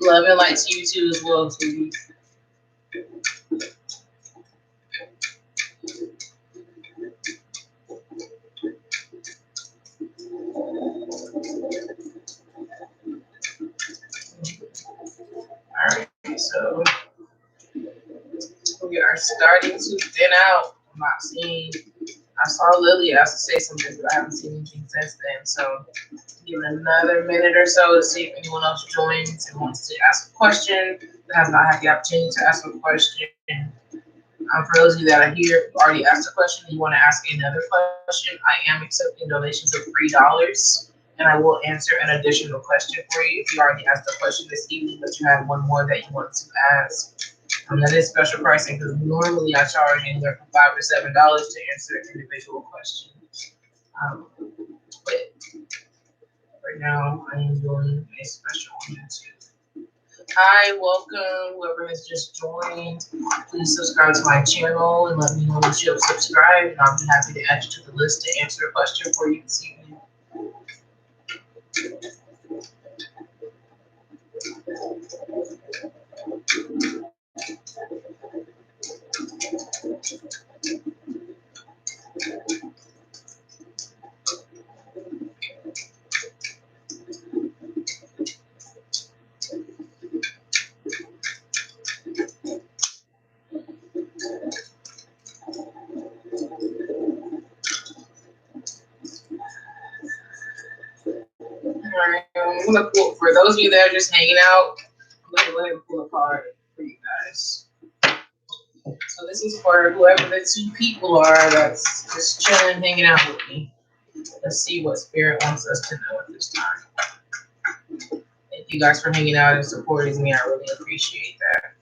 Love and light to you too as well, sweetie. Alright, so we are starting to thin out. I'm not seeing. I saw Lily ask to say something, but I haven't seen anything since then. So give it another minute or so to see if anyone else joins and wants to ask a question that has not had the opportunity to ask a question. For those of you that are here who already asked a question and you want to ask another question, I am accepting donations of $3, and I will answer an additional question for you if you already asked a question this evening, but you have one more that you want to ask. That is special pricing because normally I charge anywhere from $5 to $7 to answer individual questions. But right now I am doing a special on YouTube. Hi, welcome. Whoever has just joined, please subscribe to my channel and let me know that you have subscribed. And I'll be happy to add you to the list to answer a question for you this evening. Alright, I'm gonna pull, for those of you that are just hanging out, I'm gonna go ahead and pull a card for you guys. So this is for whoever the two people are that's just chilling, hanging out with me. Let's see what Spirit wants us to know at this time. Thank you guys for hanging out and supporting me. I really appreciate that.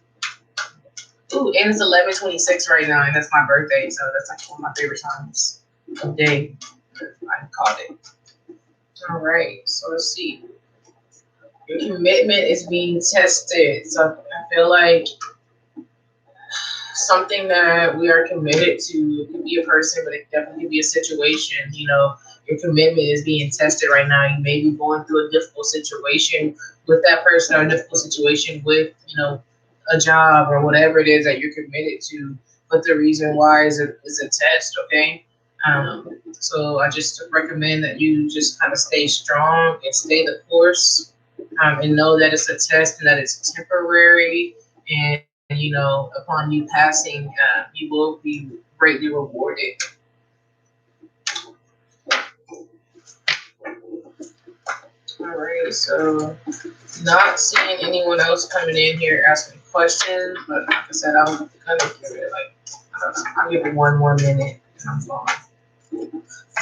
Ooh, and it's 11:26 right now, and that's my birthday, so that's like one of my favorite times of day. I called it. All right, so let's see. Your commitment is being tested. So I feel like something that we are committed to. It could be a person, but it definitely could be a situation. Your commitment is being tested right now. You may be going through a difficult situation with that person or a difficult situation with, a job or whatever it is that you're committed to. But the reason why is a test, okay? So I just recommend that you just kind of stay strong and stay the course, and know that it's a test and that it's temporary. And upon you passing, you will be greatly rewarded. All right, so not seeing anyone else coming in here asking questions, but like I said, I'm gonna give it I don't know, I'll give it one more minute and I'm gone.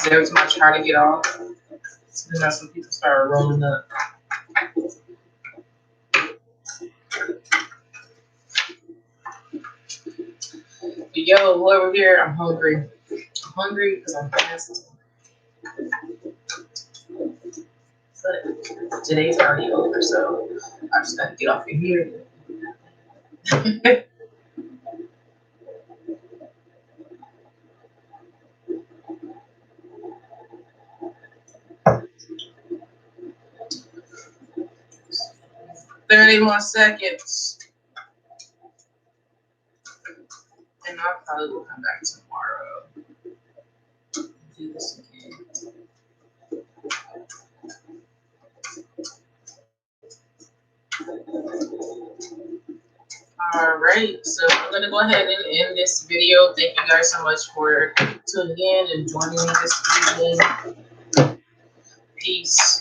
So every time I try to get off, then that's when people start rolling up. But yo, whoever here, I'm hungry. I'm hungry because I'm fasting. But today's already over, so I just gotta get off of here. 30 more seconds. And I probably will come back tomorrow. Do this again. All right, so I'm gonna go ahead and end this video. Thank you guys so much for tuning in and joining me this evening. Peace.